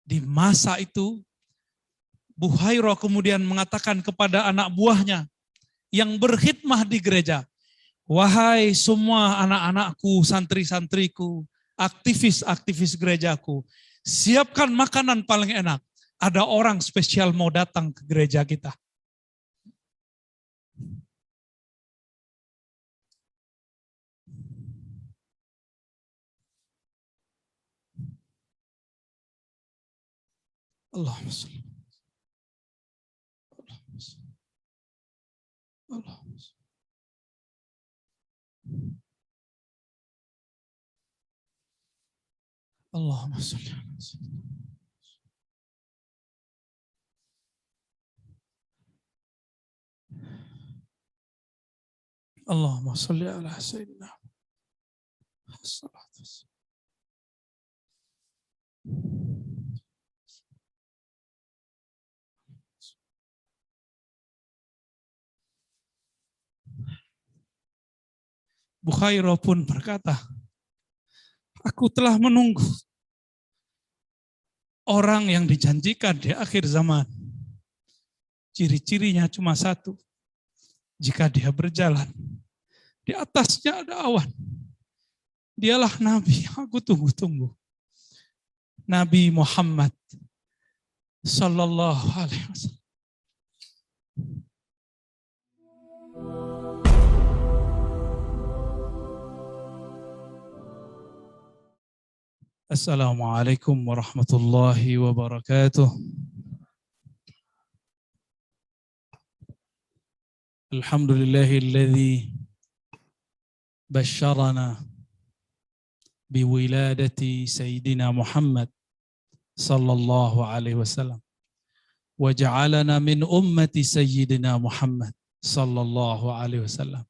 Di masa itu, Buhairah kemudian mengatakan kepada anak buahnya yang berkhidmah di gereja, wahai semua anak-anakku, santri-santriku, aktivis-aktivis gerejaku, siapkan makanan paling enak. Ada orang spesial mau datang ke gereja kita. Allahumma sholli. Allahumma sholli. Allahumma sholli ala sayyidina. Buhairah pun berkata, aku telah menunggu orang yang dijanjikan di akhir zaman. Ciri-cirinya cuma satu. Jika dia berjalan, di atasnya ada awan. Dialah Nabi yang aku tunggu-tunggu. Nabi Muhammad Sallallahu Alaihi Wasallam. Assalamualaikum warahmatullahi wabarakatuh. Alhamdulillahilladzi basyarana biwiladati Sayyidina Muhammad sallallahu alaihi wasallam wa ja'alana min ummati Sayyidina Muhammad sallallahu alaihi wasallam.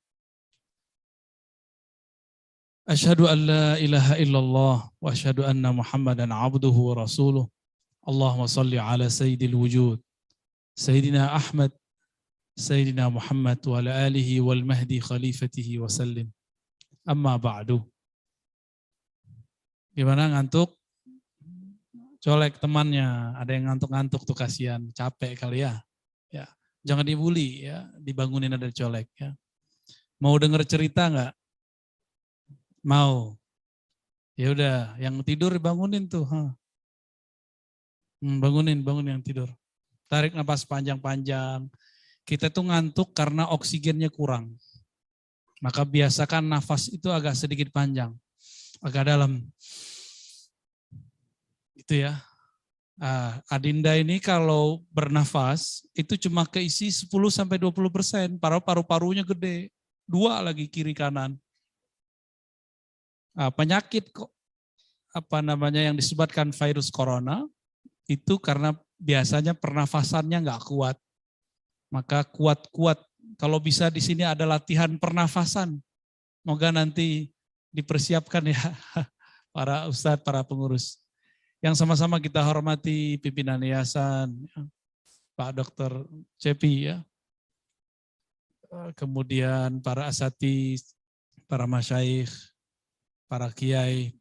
Asyhadu an la ilaha illallah wa asyhadu anna Muhammadan abduhu wa rasuluh. Allahumma salli ala sayyidil wujud Sayyidina Ahmad Sayyidina Muhammad wa ala alihi wal mahdi khalifatihi wa sallim. Amma ba'du. Gimana, ngantuk? Colek temannya, ada yang ngantuk-ngantuk tuh, kasihan, capek kali ya. Ya, jangan dibully ya, dibangunin ada colek ya. Mau denger cerita enggak? Mau. Ya udah, yang tidur bangunin tuh, bangunin yang tidur. Tarik napas panjang-panjang. Kita tuh ngantuk karena oksigennya kurang. Maka biasakan nafas itu agak sedikit panjang, agak dalam. Gitu ya. Adinda ini kalau bernafas itu cuma keisi 10-20%, paru-parunya gede. 2 lagi kiri kanan. Penyakit kok yang disebabkan virus corona itu karena biasanya pernafasannya nggak kuat. Maka kuat-kuat. Kalau bisa di sini ada latihan pernafasan. Moga nanti dipersiapkan ya para ustadz, para pengurus. Yang sama-sama kita hormati pimpinan yayasan, Pak Dr. Cepi ya. Kemudian para asatiz, para masyaikh, para kiai,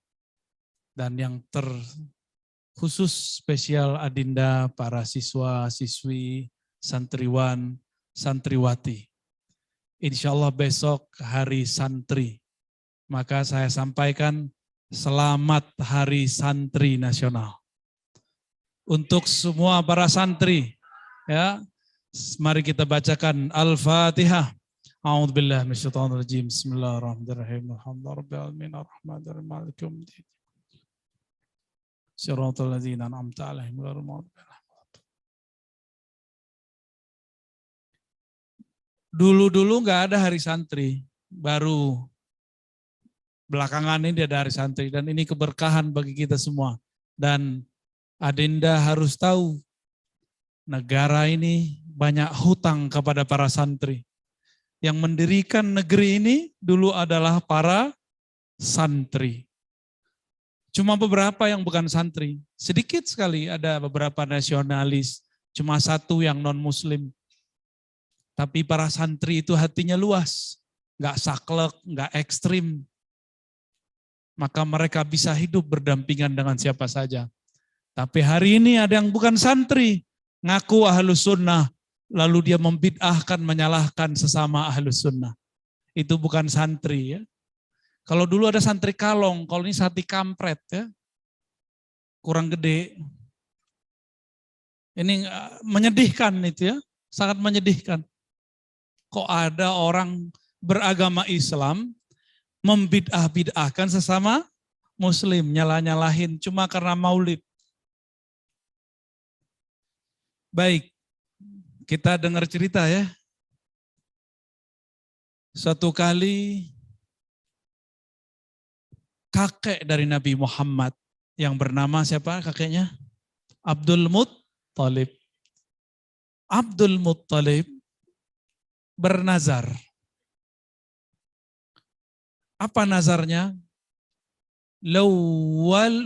dan yang terkhusus spesial Adinda, para siswa, siswi, santriwan, santriwati. Insya Allah besok hari santri. Maka saya sampaikan selamat hari santri nasional. Untuk semua para santri, ya, mari kita bacakan Al-Fatihah. A'udzubillahi minasyaitonir rajim. Bismillahirrahmanirrahim. Alhamdulillahirabbil alamin arrahmanirrahim maliki yaumiddin. Shiratal ladzina an'amta 'alaihim ghairil maghdubi 'alaihim. Dulu-dulu nggak ada hari santri, baru belakangan ini ada hari santri, dan ini keberkahan bagi kita semua. Dan Adinda harus tahu, negara ini banyak hutang kepada para santri. Yang mendirikan negeri ini dulu adalah para santri. Cuma beberapa yang bukan santri, sedikit sekali ada beberapa nasionalis, cuma 1 yang non-muslim. Tapi para santri itu hatinya luas, nggak saklek, nggak ekstrim. Maka mereka bisa hidup berdampingan dengan siapa saja. Tapi hari ini ada yang bukan santri, ngaku ahlus sunnah, lalu dia membid'ahkan, menyalahkan sesama ahlus sunnah. Itu bukan santri ya. Kalau dulu ada santri kalong, kalau ini santri kampret ya, kurang gede. Ini menyedihkan itu ya, sangat menyedihkan. Kok ada orang beragama Islam membid'ah-bid'ahkan sesama muslim, nyalah-nyalahin cuma karena maulid. Baik, kita dengar cerita ya. Suatu kali kakek dari Nabi Muhammad yang bernama siapa kakeknya? Abdul Muttalib. Abdul Muttalib bernazar. Apa nazarnya? Law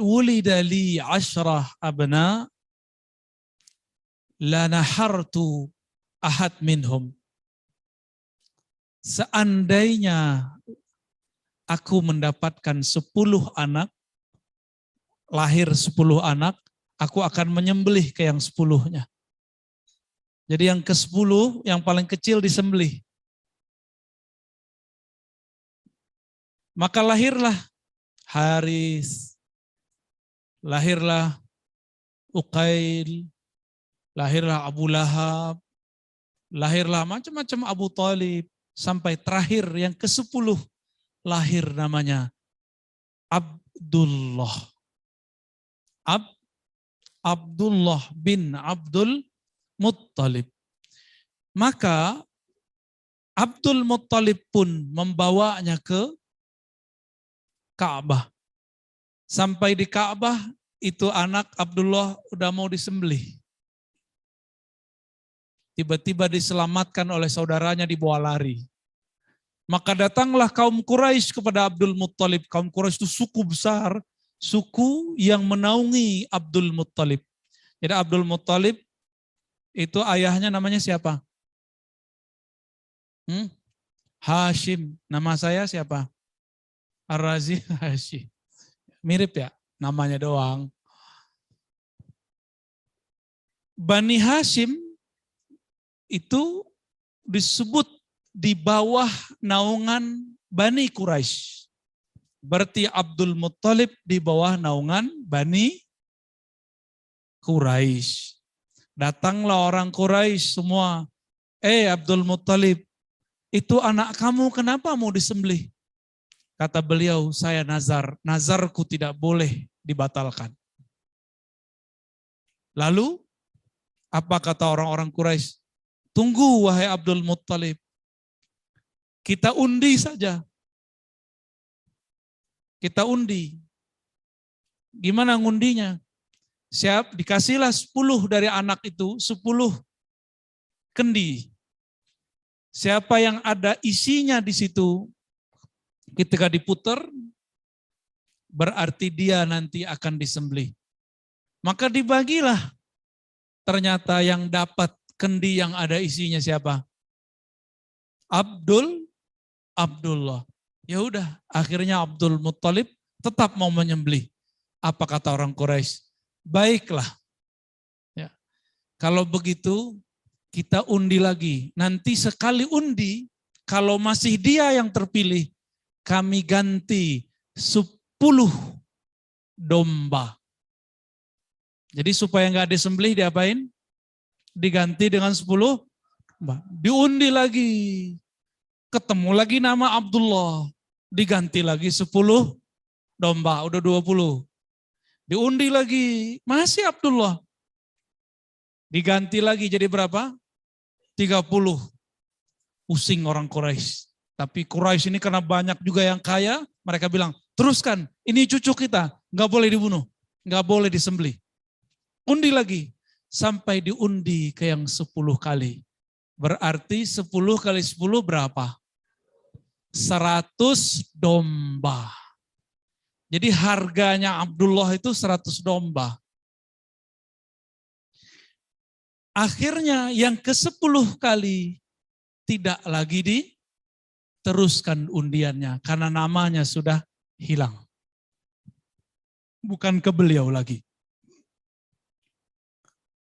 wulida li 10 abna la nahartu ahad minhum. Seandainya aku mendapatkan 10 anak, lahir 10 anak, aku akan menyembelih ke yang 10-nya. Jadi yang ke-10, yang paling kecil disembelih. Maka lahirlah Haris, lahirlah Uqail, lahirlah Abu Lahab, lahirlah macam-macam Abu Talib, sampai terakhir yang ke-10 lahir namanya Abdullah. Abdullah bin Abdul Muttalib. Maka Abdul Muttalib pun membawanya ke Ka'bah. Sampai di Ka'bah itu anak Abdullah udah mau disembelih. Tiba-tiba diselamatkan oleh saudaranya dibawa lari. Maka datanglah kaum Quraisy kepada Abdul Muttalib. Kaum Quraisy itu suku besar, suku yang menaungi Abdul Muttalib. Jadi Abdul Muttalib itu ayahnya namanya siapa? Hashim. Nama saya siapa? Ar-Razi Hashim. Mirip ya, namanya doang. Bani Hashim itu disebut di bawah naungan Bani Quraisy. Berarti Abdul Muttalib di bawah naungan Bani Quraisy. Datanglah orang Quraisy semua. Abdul Muttalib, itu anak kamu kenapa mau disembelih? Kata beliau, saya nazar. Nazarku tidak boleh dibatalkan. Lalu, apa kata orang-orang Quraisy? Tunggu wahai Abdul Muttalib. Kita undi saja. Kita undi. Gimana ngundinya? Siap, dikasihlah 10 dari anak itu, 10 kendi. Siapa yang ada isinya di situ, ketika diputar, berarti dia nanti akan disembelih. Maka dibagilah. Ternyata yang dapat kendi yang ada isinya siapa? Abdullah. Ya udah, akhirnya Abdul Muttalib tetap mau menyembelih. Apa kata orang Quraisy? Baiklah. Ya. Kalau begitu kita undi lagi. Nanti sekali undi, kalau masih dia yang terpilih, kami ganti 10 domba. Jadi supaya nggak disembelih diapain? Diganti dengan 10 domba. Diundi lagi. Ketemu lagi nama Abdullah. Diganti lagi 10 domba. Udah 20. Diundi lagi. Masih Abdullah. Diganti lagi jadi berapa? 30. Pusing orang Quraisy. Tapi Quraisy ini karena banyak juga yang kaya, mereka bilang, teruskan, ini cucu kita, nggak boleh dibunuh, nggak boleh disembelih. Undi lagi, sampai diundi ke yang 10 kali. Berarti 10 kali 10 berapa? 100 domba. Jadi harganya Abdullah itu 100 domba. Akhirnya yang ke-10 kali tidak lagi diteruskan undiannya karena namanya sudah hilang. Bukan ke beliau lagi.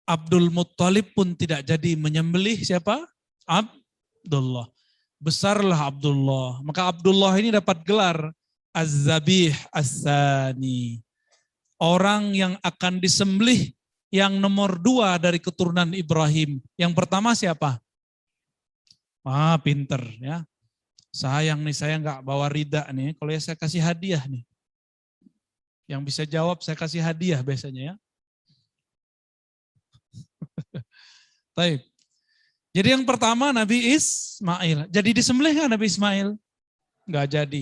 Abdul Muttalib pun tidak jadi menyembelih siapa? Abdullah. Besarlah Abdullah. Maka Abdullah ini dapat gelar Az-Zabih As-Sani. Orang yang akan disembelih yang nomor 2 dari keturunan Ibrahim. Yang pertama siapa? Pinter ya. Sayang nih, saya nggak bawa rida nih. Kalau ya saya kasih hadiah nih. Yang bisa jawab saya kasih hadiah biasanya ya. Baik. Jadi yang pertama Nabi Ismail. Jadi disembelih nggak Nabi Ismail? Nggak jadi.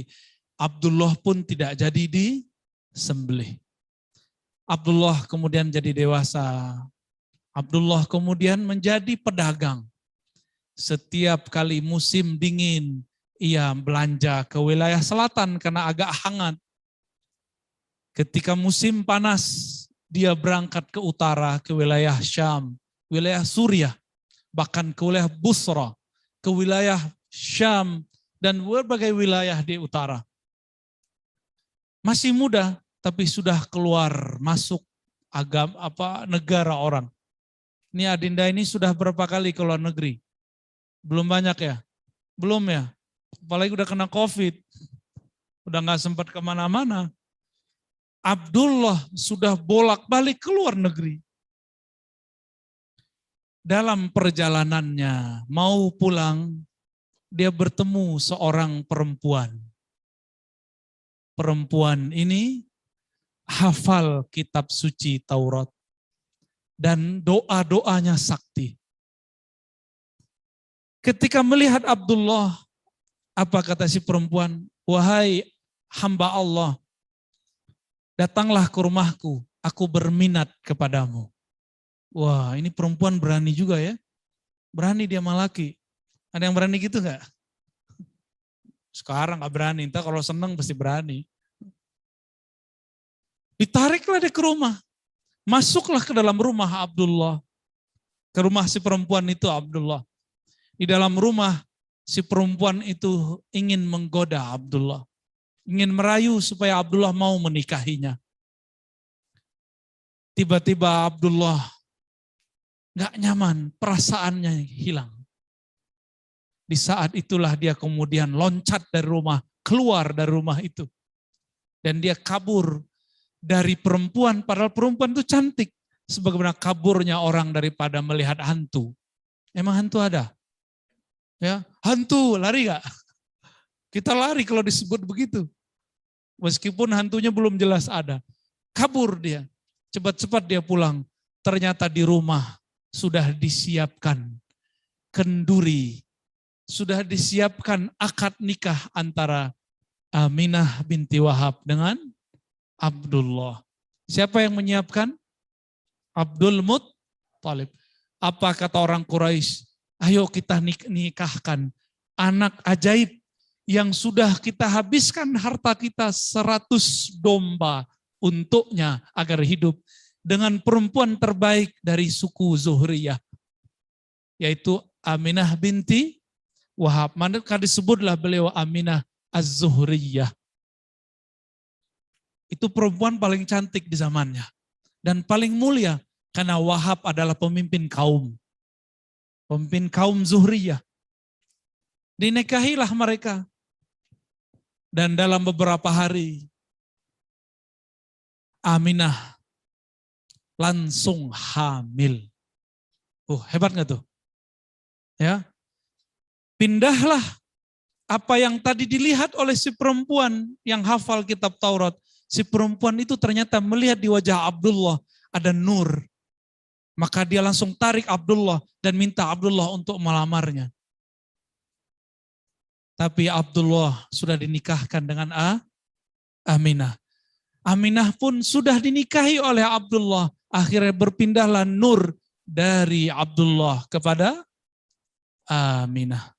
Abdullah pun tidak jadi disembelih. Abdullah kemudian jadi dewasa. Abdullah kemudian menjadi pedagang. Setiap kali musim dingin, ia belanja ke wilayah selatan karena agak hangat. Ketika musim panas, dia berangkat ke utara, ke wilayah Syam, wilayah Suriah, bahkan ke wilayah Busra, ke wilayah Syam, dan berbagai wilayah di utara. Masih muda, tapi sudah keluar masuk negara orang. Ini Adinda ini sudah berapa kali ke luar negeri? Belum banyak ya? Belum ya? Apalagi udah kena COVID. Udah gak sempat kemana-mana. Abdullah sudah bolak-balik ke luar negeri. Dalam perjalanannya, mau pulang, dia bertemu seorang perempuan. Perempuan ini hafal kitab suci Taurat. Dan doa-doanya sakti. Ketika melihat Abdullah, apa kata si perempuan? Wahai hamba Allah, datanglah ke rumahku, aku berminat kepadamu. Wah, ini perempuan berani juga ya. Berani dia sama laki. Ada yang berani gitu enggak? Sekarang enggak berani, entah kalau senang pasti berani. Ditariklah dia ke rumah. Masuklah ke dalam rumah Abdullah. Ke rumah si perempuan itu Abdullah. Di dalam rumah si perempuan itu ingin menggoda Abdullah. Ingin merayu supaya Abdullah mau menikahinya. Tiba-tiba Abdullah gak nyaman, perasaannya hilang. Di saat itulah dia kemudian loncat dari rumah, keluar dari rumah itu. Dan dia kabur dari perempuan, padahal perempuan itu cantik. Sebagaimana kaburnya orang daripada melihat hantu. Emang hantu ada? Ya, hantu, lari gak? Kita lari kalau disebut begitu. Meskipun hantunya belum jelas ada. Kabur dia. Cepat-cepat dia pulang. Ternyata di rumah sudah disiapkan kenduri. Sudah disiapkan akad nikah antara Aminah binti Wahab dengan Abdullah. Siapa yang menyiapkan? Abdul Muttalib. Apa kata orang Quraisy? Ayo kita nikahkan anak ajaib yang sudah kita habiskan harta kita 100 domba untuknya agar hidup dengan perempuan terbaik dari suku Zuhriyah, yaitu Aminah binti Wahab. Maka disebutlah beliau Aminah Az-Zuhriyah. Itu perempuan paling cantik di zamannya dan paling mulia karena Wahab adalah pemimpin kaum. Pemimpin kaum Zuhriyah. Dinikahilah mereka. Dan dalam beberapa hari Aminah langsung hamil. Hebat gak tuh? Ya. Pindahlah apa yang tadi dilihat oleh si perempuan yang hafal kitab Taurat. Si perempuan itu ternyata melihat di wajah Abdullah ada nur. Maka dia langsung tarik Abdullah dan minta Abdullah untuk melamarnya. Tapi Abdullah sudah dinikahkan dengan Aminah. Aminah pun sudah dinikahi oleh Abdullah. Akhirnya berpindahlah nur dari Abdullah kepada Aminah.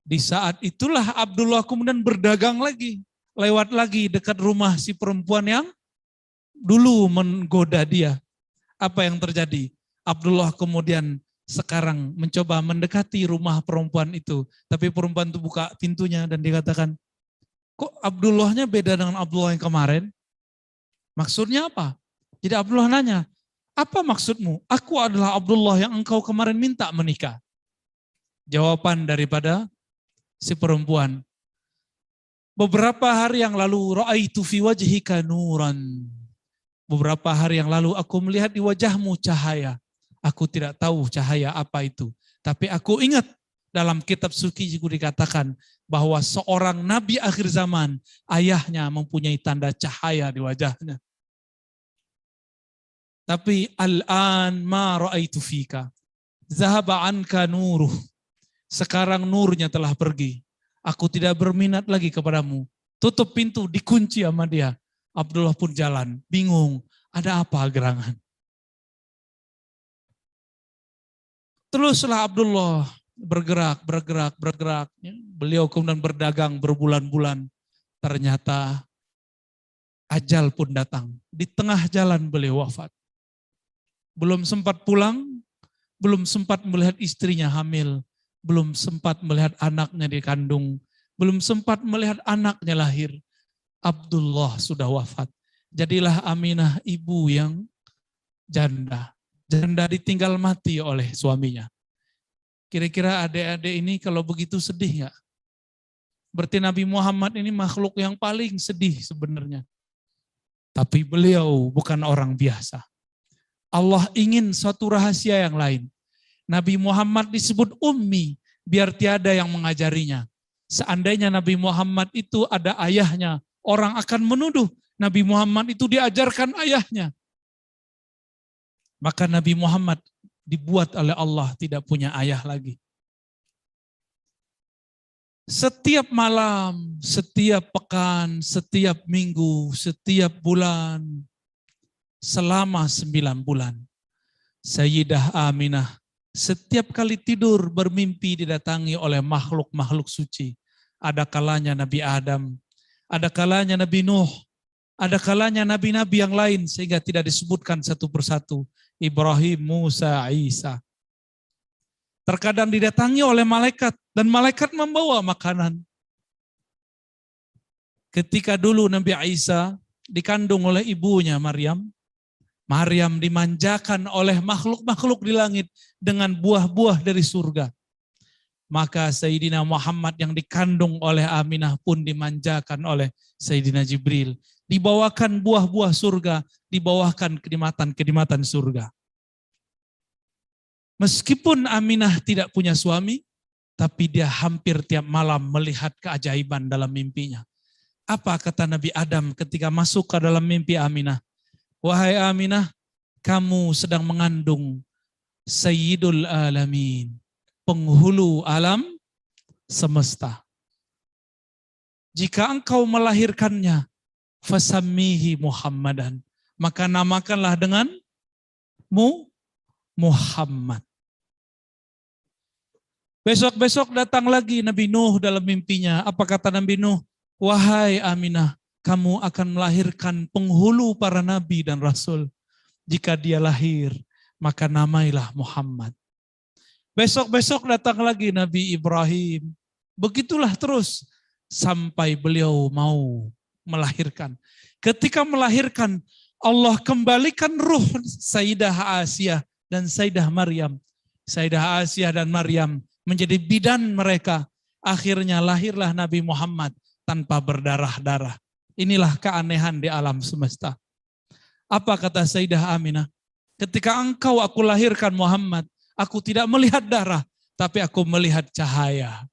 Di saat itulah Abdullah kemudian berdagang lagi. Lewat lagi dekat rumah si perempuan yang dulu menggoda dia. Apa yang terjadi? Abdullah kemudian sekarang mencoba mendekati rumah perempuan itu. Tapi perempuan itu buka pintunya dan dikatakan, kok Abdullahnya beda dengan Abdullah yang kemarin? Maksudnya apa? Jadi Abdullah nanya, Apa maksudmu? Aku adalah Abdullah yang engkau kemarin minta menikah. Jawaban daripada si perempuan. Beberapa hari yang lalu, ra'aitu fi wajhika nuran. Beberapa hari yang lalu aku melihat di wajahmu cahaya. Aku tidak tahu cahaya apa itu. Tapi aku ingat dalam kitab suci juga dikatakan bahwa seorang nabi akhir zaman, ayahnya mempunyai tanda cahaya di wajahnya. Tapi al-an ma ra'aitu fika. Zahaba anka nuruh. Sekarang nurnya telah pergi. Aku tidak berminat lagi kepadamu. Tutup pintu, dikunci sama dia. Abdullah pun jalan, bingung. Ada apa gerangan? Teruslah Abdullah bergerak. Beliau kemudian berdagang berbulan-bulan. Ternyata ajal pun datang. Di tengah jalan beliau wafat. Belum sempat pulang, belum sempat melihat istrinya hamil, belum sempat melihat anaknya dikandung, belum sempat melihat anaknya lahir. Abdullah sudah wafat. Jadilah Aminah ibu yang janda. Janda ditinggal mati oleh suaminya. Kira-kira adik-adik ini kalau begitu sedih nggak? Berarti Nabi Muhammad ini makhluk yang paling sedih sebenarnya. Tapi beliau bukan orang biasa. Allah ingin suatu rahasia yang lain. Nabi Muhammad disebut ummi, biar tiada yang mengajarinya. Seandainya Nabi Muhammad itu ada ayahnya, orang akan menuduh Nabi Muhammad itu diajarkan ayahnya. Maka Nabi Muhammad dibuat oleh Allah tidak punya ayah lagi. Setiap malam, setiap pekan, setiap minggu, setiap bulan, selama 9 bulan, Sayyidah Aminah setiap kali tidur bermimpi didatangi oleh makhluk-makhluk suci. Ada kalanya Nabi Adam, ada kalanya Nabi Nuh, ada kalanya nabi-nabi yang lain sehingga tidak disebutkan satu persatu. Ibrahim, Musa, Isa. Terkadang didatangi oleh malaikat dan malaikat membawa makanan. Ketika dulu Nabi Isa dikandung oleh ibunya Maryam, Maryam dimanjakan oleh makhluk-makhluk di langit dengan buah-buah dari surga. Maka Sayyidina Muhammad yang dikandung oleh Aminah pun dimanjakan oleh Sayyidina Jibril. Dibawakan buah-buah surga, dibawakan kenikmatan-kenikmatan surga. Meskipun Aminah tidak punya suami, tapi dia hampir tiap malam melihat keajaiban dalam mimpinya. Apa kata Nabi Adam ketika masuk ke dalam mimpi Aminah? Wahai Aminah, kamu sedang mengandung Sayyidul Alamin, penghulu alam semesta. Jika engkau melahirkannya, fasammihi Muhammadan, maka namakanlah dengan Muhammad. Besok-besok datang lagi Nabi Nuh dalam mimpinya. Apa kata Nabi Nuh? Wahai Aminah, kamu akan melahirkan penghulu para nabi dan rasul. Jika dia lahir, maka namailah Muhammad. Besok-besok datang lagi Nabi Ibrahim. Begitulah terus sampai beliau mau melahirkan. Ketika melahirkan, Allah kembalikan ruh Sayyidah Asiyah dan Sayyidah Maryam. Sayyidah Asiyah dan Maryam menjadi bidan mereka. Akhirnya lahirlah Nabi Muhammad tanpa berdarah-darah. Inilah keanehan di alam semesta. Apa kata Sayyidah Aminah? Ketika engkau aku lahirkan Muhammad, aku tidak melihat darah, tapi aku melihat cahaya.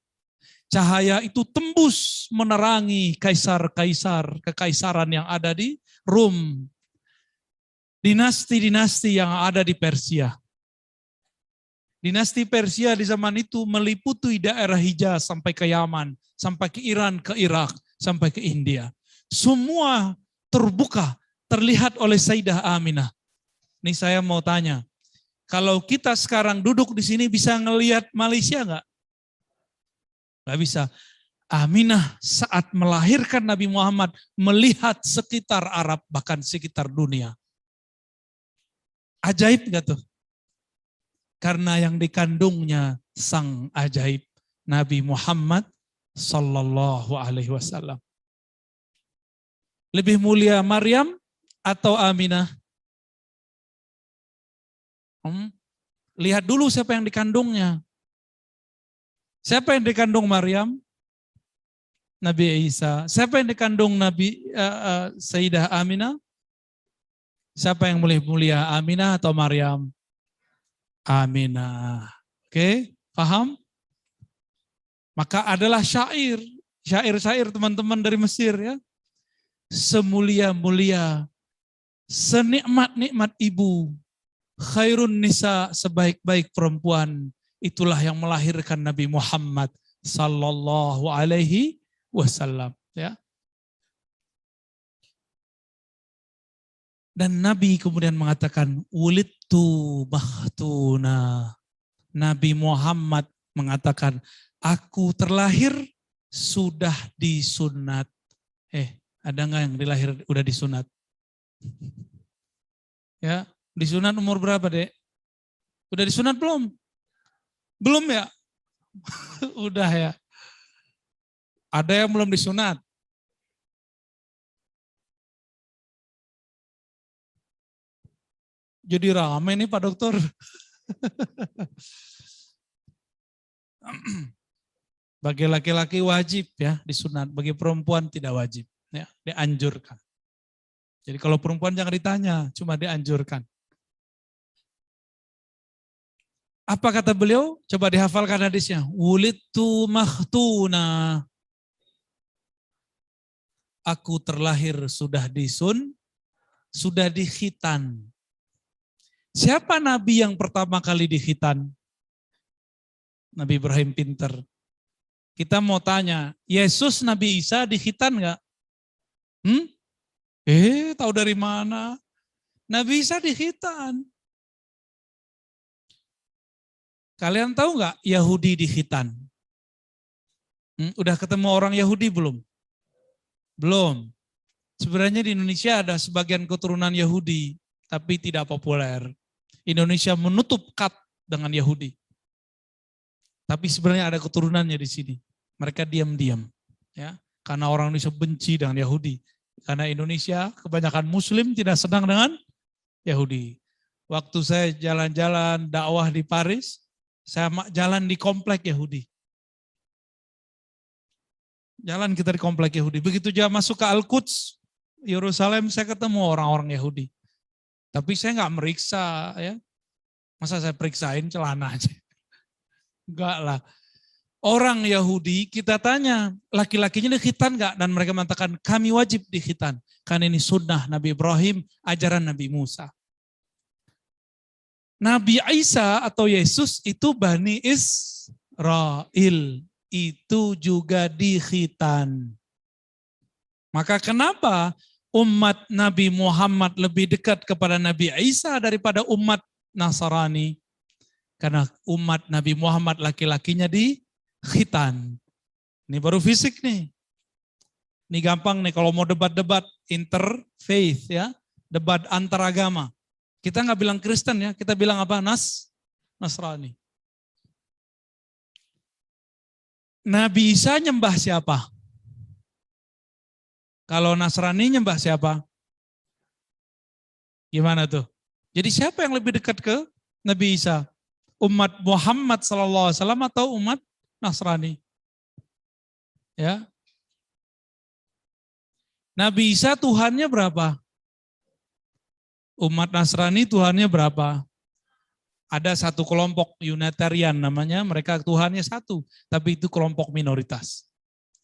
Cahaya itu tembus menerangi kaisar-kaisar, kekaisaran yang ada di Rum. Dinasti-dinasti yang ada di Persia. Dinasti Persia di zaman itu meliputi daerah Hijaz sampai ke Yaman, sampai ke Iran, ke Irak, sampai ke India. Semua terbuka, terlihat oleh Sayyidah Aminah. Ini saya mau tanya, kalau kita sekarang duduk di sini bisa ngelihat Malaysia nggak? Nggak bisa. Aminah saat melahirkan Nabi Muhammad melihat sekitar Arab, bahkan sekitar dunia. Ajaib nggak tuh? Karena yang dikandungnya sang ajaib, Nabi Muhammad Sallallahu Alaihi Wasallam. Lebih mulia Maryam atau Aminah? Lihat dulu siapa yang dikandungnya. Siapa yang dikandung Maryam? Nabi Isa. Siapa yang dikandung Nabi Sayyidah Aminah? Siapa yang mulia Aminah atau Maryam? Aminah. Oke, paham? Maka adalah syair teman-teman dari Mesir ya. Semulia-mulia, senikmat-nikmat ibu, khairun nisa, sebaik-baik perempuan, itulah yang melahirkan Nabi Muhammad sallallahu alaihi wasallam ya. Dan Nabi kemudian mengatakan wulidtu makhtuna. Nabi Muhammad mengatakan aku terlahir sudah disunat. Ada nggak yang dilahir udah disunat? Ya, disunat umur berapa, Dek? Udah disunat belum? Belum ya? Udah ya. Ada yang belum disunat? Jadi ramai nih Pak Dokter. Bagi laki-laki wajib ya disunat, bagi perempuan tidak wajib ya, dianjurkan. Jadi kalau perempuan jangan ditanya, cuma dianjurkan. Apa kata beliau? Coba dihafalkan hadisnya. Wulidtu makhtuna. Aku terlahir sudah sudah dikhitan. Siapa nabi yang pertama kali dikhitan? Nabi Ibrahim pinter. Kita mau tanya, Yesus Nabi Isa dikhitan enggak? Tahu dari mana? Nabi Isa dikhitan. Kalian tahu enggak Yahudi dikhitan? Udah ketemu orang Yahudi belum? Belum. Sebenarnya di Indonesia ada sebagian keturunan Yahudi, tapi tidak populer. Indonesia menutup kat dengan Yahudi. Tapi sebenarnya ada keturunannya di sini. Mereka diam-diam, ya, karena orang Indonesia benci dengan Yahudi. Karena Indonesia kebanyakan Muslim tidak senang dengan Yahudi. Waktu saya jalan-jalan dakwah di Paris, saya jalan di komplek Yahudi. Jalan kita di komplek Yahudi. Begitu dia masuk ke Al-Quds, Yerusalem, saya ketemu orang-orang Yahudi. Tapi saya nggak meriksa, ya. Masa saya periksain celana aja? Enggak lah. Orang Yahudi kita tanya, laki-lakinya dikhitan enggak? Dan mereka mengatakan, kami wajib dikhitan. Karena ini sunnah Nabi Ibrahim, ajaran Nabi Musa. Nabi Isa atau Yesus itu Bani Israel. Itu juga dikhitan. Maka kenapa umat Nabi Muhammad lebih dekat kepada Nabi Isa daripada umat Nasrani? Karena umat Nabi Muhammad laki-lakinya dikhitan. Ini baru fisik nih. Ini gampang nih kalau mau debat-debat interfaith ya, debat antaragama. Kita nggak bilang Kristen ya, kita bilang apa? Nasrani. Nabi Isa nyembah siapa? Kalau Nasrani nyembah siapa? Gimana tuh? Jadi siapa yang lebih dekat ke Nabi Isa? Umat Muhammad SAW atau umat Nasrani? Ya. Nabi Isa Tuhannya berapa? Umat Nasrani Tuhannya berapa? Ada satu kelompok Unitarian namanya, mereka Tuhannya satu, tapi itu kelompok minoritas.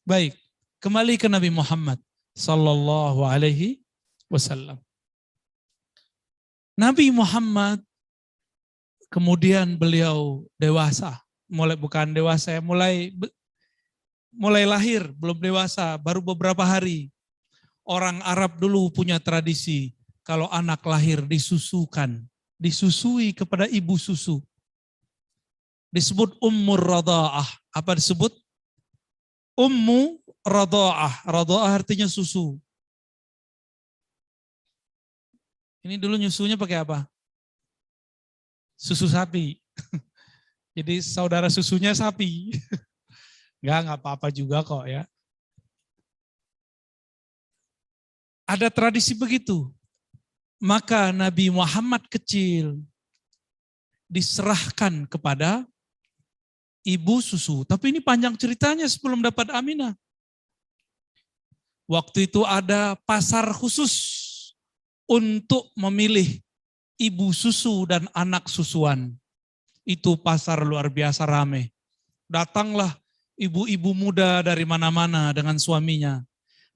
Baik, kembali ke Nabi Muhammad sallallahu alaihi wasallam. Nabi Muhammad kemudian beliau dewasa, mulai lahir, belum dewasa, baru beberapa hari. Orang Arab dulu punya tradisi, kalau anak lahir disusui kepada ibu susu. Disebut ummur radha'ah. Apa disebut? Ummu radha'ah. Radha'ah artinya susu. Ini dulu nyusunya pakai apa? Susu sapi. Jadi saudara susunya sapi. Enggak apa-apa juga kok ya. Ada tradisi begitu. Maka Nabi Muhammad kecil, diserahkan kepada ibu susu. Tapi ini panjang ceritanya sebelum dapat Aminah. Waktu itu ada pasar khusus untuk memilih ibu susu dan anak susuan. Itu pasar luar biasa ramai. Datanglah ibu-ibu muda dari mana-mana dengan suaminya.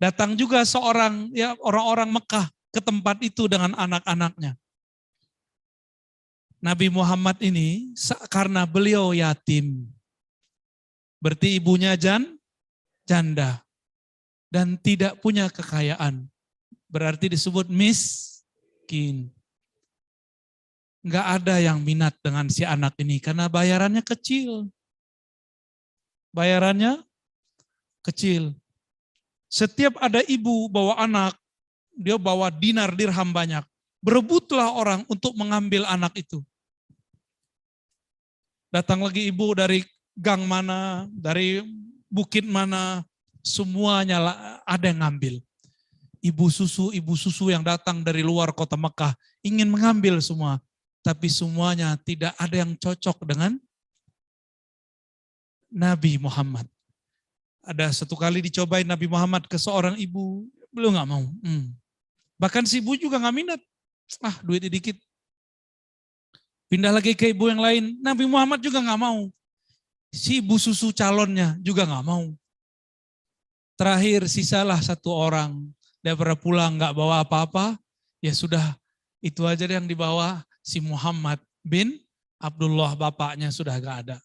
Datang juga seorang orang-orang Mekah ke tempat itu dengan anak-anaknya. Nabi Muhammad ini karena beliau yatim. Berarti ibunya janda dan tidak punya kekayaan. Berarti disebut miskin. Enggak ada yang minat dengan si anak ini karena bayarannya kecil. Bayarannya kecil. Setiap ada ibu bawa anak, dia bawa dinar dirham banyak. Berebutlah orang untuk mengambil anak itu. Datang lagi ibu dari gang mana, dari bukit mana, semuanya ada yang ngambil. Ibu susu yang datang dari luar kota Mekah ingin mengambil semua. Tapi semuanya tidak ada yang cocok dengan Nabi Muhammad. Ada satu kali dicobain Nabi Muhammad ke seorang ibu, beliau nggak mau. Bahkan si ibu juga nggak minat. Duitnya dikit. Pindah lagi ke ibu yang lain, Nabi Muhammad juga nggak mau. Si ibu susu calonnya juga nggak mau. Terakhir sisalah satu orang, dia pernah pulang nggak bawa apa-apa, ya sudah itu aja yang dibawa si Muhammad bin Abdullah, bapaknya sudah nggak ada.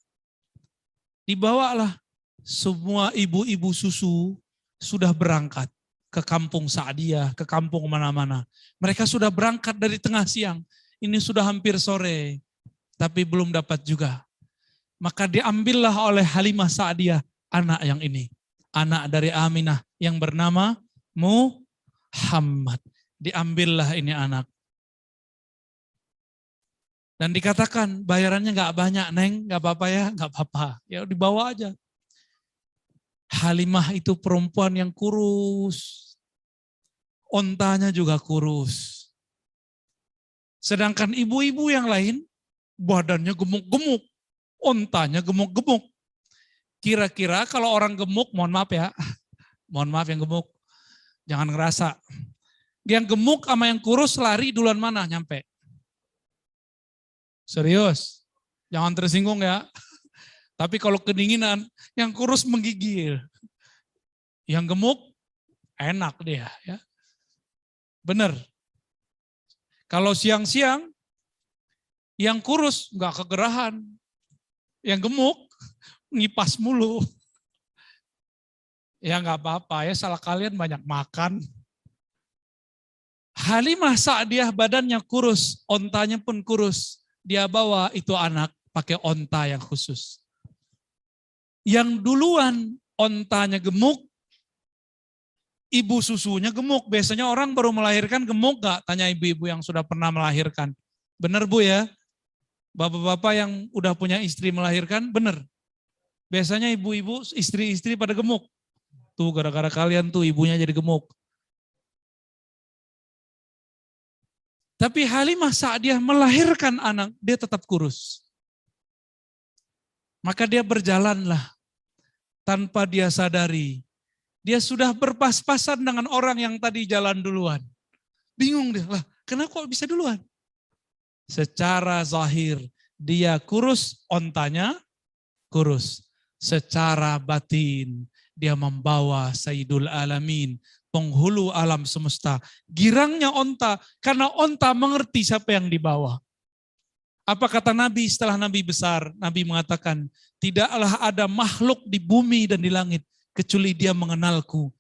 Dibawalah semua ibu-ibu susu sudah berangkat ke kampung Sa'diyah, ke kampung mana-mana. Mereka sudah berangkat dari tengah siang. Ini sudah hampir sore, tapi belum dapat juga. Maka diambillah oleh Halimah Sa'diyah anak yang ini. Anak dari Aminah yang bernama Muhammad. Diambillah ini anak. Dan dikatakan bayarannya nggak banyak, Neng, nggak apa-apa ya, nggak apa-apa. Ya dibawa aja. Halimah itu perempuan yang kurus. Ontanya juga kurus. Sedangkan ibu-ibu yang lain, badannya gemuk-gemuk. Ontanya gemuk-gemuk. Kira-kira kalau orang gemuk, mohon maaf ya. Mohon maaf yang gemuk. Jangan ngerasa. Yang gemuk sama yang kurus lari duluan mana nyampe? Serius. Jangan tersinggung ya. Tapi kalau kedinginan, yang kurus menggigil. Yang gemuk, enak dia. Ya. Benar. Kalau siang-siang, yang kurus nggak kegerahan. Yang gemuk, ngipas mulu. Ya nggak apa-apa ya, salah kalian banyak makan. Halimah Sa'diyah badannya kurus, ontanya pun kurus. Dia bawa itu anak pakai onta yang khusus. Yang duluan ontanya gemuk, ibu susunya gemuk. Biasanya orang baru melahirkan gemuk gak? Tanya ibu-ibu yang sudah pernah melahirkan. Benar Bu ya? Bapak-bapak yang udah punya istri melahirkan, benar. Biasanya ibu-ibu, istri-istri pada gemuk. Tuh gara-gara kalian tuh ibunya jadi gemuk. Tapi Halimah Sa'diyah melahirkan anak, dia tetap kurus. Maka dia berjalanlah. Tanpa dia sadari, dia sudah berpas-pasan dengan orang yang tadi jalan duluan. Bingung dia, lah kenapa kok bisa duluan? Secara zahir, dia kurus, ontanya kurus. Secara batin, dia membawa Sayyidul Alamin, penghulu alam semesta. Girangnya onta, karena onta mengerti siapa yang dibawa. Apa kata Nabi setelah Nabi besar? Nabi mengatakan, tidaklah ada makhluk di bumi dan di langit kecuali dia mengenalku.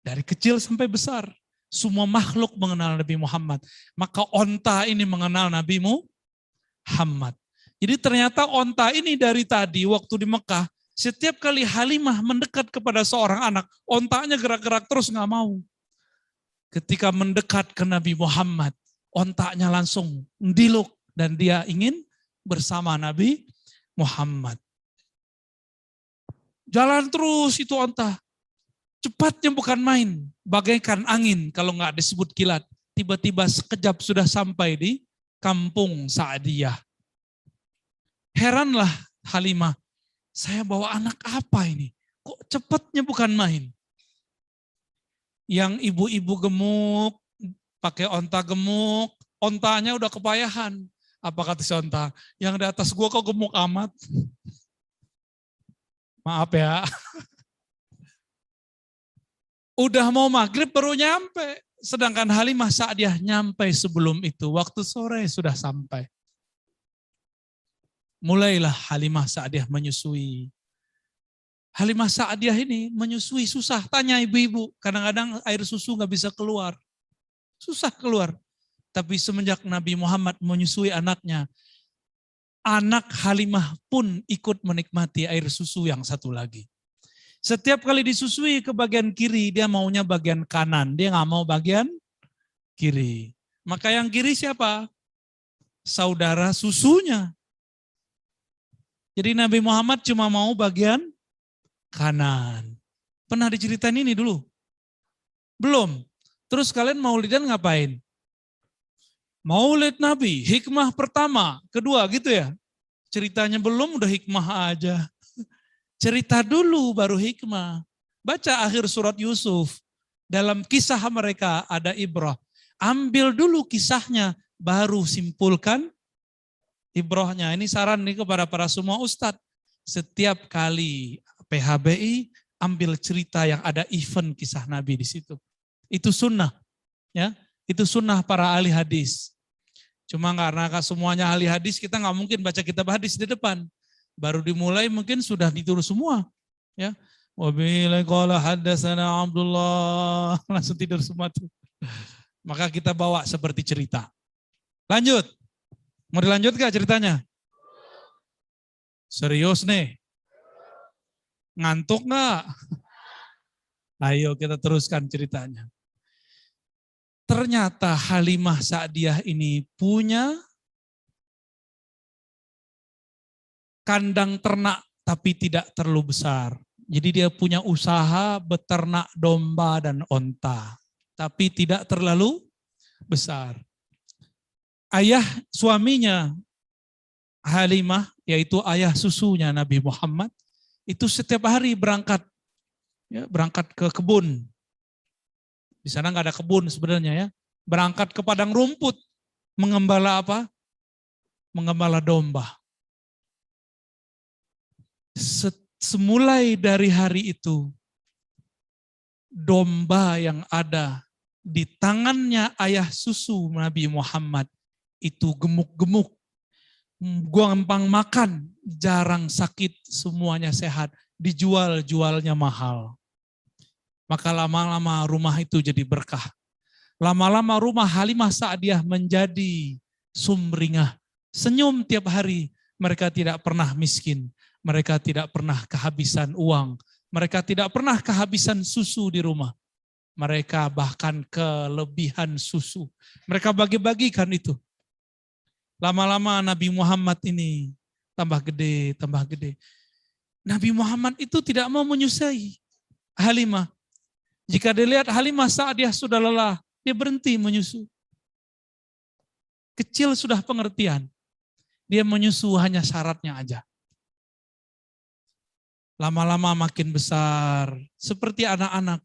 Dari kecil sampai besar, semua makhluk mengenal Nabi Muhammad. Maka onta ini mengenal Nabi Muhammad. Jadi ternyata onta ini dari tadi waktu di Mekah, setiap kali Halimah mendekat kepada seorang anak, ontanya gerak-gerak terus nggak mau. Ketika mendekat ke Nabi Muhammad, ontanya langsung ndiluk. Dan dia ingin bersama Nabi Muhammad. Jalan terus itu onta. Cepatnya bukan main. Bagaikan angin kalau nggak disebut kilat. Tiba-tiba sekejap sudah sampai di kampung Sa'diyah. Heranlah Halimah, saya bawa anak apa ini? Kok cepatnya bukan main? Yang ibu-ibu gemuk, pakai onta gemuk, ontanya udah kepayahan. Apa kata si onta? Yang di atas gua kok gemuk amat? Maaf ya. Udah mau maghrib baru nyampe. Sedangkan Halimah Sa'diyah nyampe sebelum itu. Waktu sore sudah sampai. Mulailah Halimah Sa'diyah menyusui. Halimah Sa'diyah ini menyusui susah. Tanya ibu-ibu. Kadang-kadang air susu nggak bisa keluar. Susah keluar. Tapi semenjak Nabi Muhammad menyusui anaknya, anak Halimah pun ikut menikmati air susu yang satu lagi. Setiap kali disusui ke bagian kiri, dia maunya bagian kanan. Dia nggak mau bagian kiri. Maka yang kiri siapa? Saudara susunya. Jadi Nabi Muhammad cuma mau bagian kanan. Pernah diceritain ini dulu? Belum. Terus kalian maulidan ngapain? Maulid Nabi, hikmah pertama, kedua gitu ya. Ceritanya belum udah hikmah aja. Cerita dulu baru hikmah. Baca akhir surat Yusuf. Dalam kisah mereka ada ibrah. Ambil dulu kisahnya, baru simpulkan ibrahnya. Ini saran nih kepada para semua ustadz. Setiap kali PHBI, ambil cerita yang ada event kisah Nabi di situ. Itu sunnah. Ya, itu sunnah para ahli hadis. Cuma karena semuanya ahli hadis, kita nggak mungkin baca kitab hadis di depan. Baru dimulai mungkin sudah ditulis semua. Ya, wabillahi qala haddatsana Abdullah, langsung tidur semua tuh. Maka kita bawa seperti cerita. Lanjut. Mau dilanjut gak ceritanya? Serius nih? Ngantuk gak? Ayo kita teruskan ceritanya. Ternyata Halimah Sa'diyah ini punya kandang ternak tapi tidak terlalu besar. Jadi dia punya usaha beternak domba dan onta. Tapi tidak terlalu besar. Ayah suaminya Halimah, yaitu ayah susunya Nabi Muhammad, itu setiap hari berangkat, ya, berangkat ke kebun. Di sana nggak ada kebun sebenarnya ya. Berangkat ke padang rumput, mengembala apa? Mengembala domba. Semulai dari hari itu, domba yang ada di tangannya ayah susu Nabi Muhammad itu gemuk-gemuk, gampang makan, jarang sakit, semuanya sehat, dijual-jualnya mahal. Maka lama-lama rumah itu jadi berkah. Lama-lama rumah Halimah Sa'diyah menjadi sumringah, senyum tiap hari, mereka tidak pernah miskin. Mereka tidak pernah kehabisan uang. Mereka tidak pernah kehabisan susu di rumah. Mereka bahkan kelebihan susu. Mereka bagi-bagikan itu. Lama-lama Nabi Muhammad ini tambah gede, tambah gede. Nabi Muhammad itu tidak mau menyusui Halimah. Jika dilihat Halimah Sa'diyah sudah lelah, dia berhenti menyusu. Kecil sudah pengertian. Dia menyusu hanya syaratnya aja. Lama-lama makin besar, seperti anak-anak.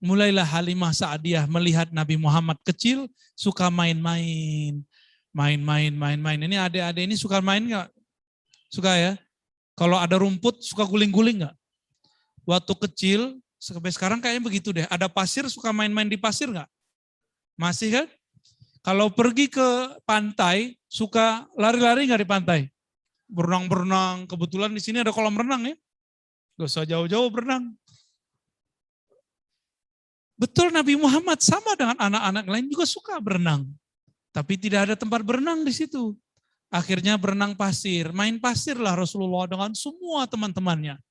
Mulailah Halimah Sa'diyah melihat Nabi Muhammad kecil, suka main-main. Main-main. Ini adik-adik ini suka main nggak? Suka ya? Kalau ada rumput, suka guling-guling nggak? Waktu kecil, sampai sekarang kayaknya begitu deh. Ada pasir, suka main-main di pasir nggak? Masih kan? Kalau pergi ke pantai, suka lari-lari nggak di pantai? Berenang-berenang, kebetulan di sini ada kolam renang ya. Gak usah jauh-jauh berenang. Betul Nabi Muhammad sama dengan anak-anak lain juga suka berenang. Tapi tidak ada tempat berenang di situ. Akhirnya berenang pasir. Main pasir lah Rasulullah dengan semua teman-temannya.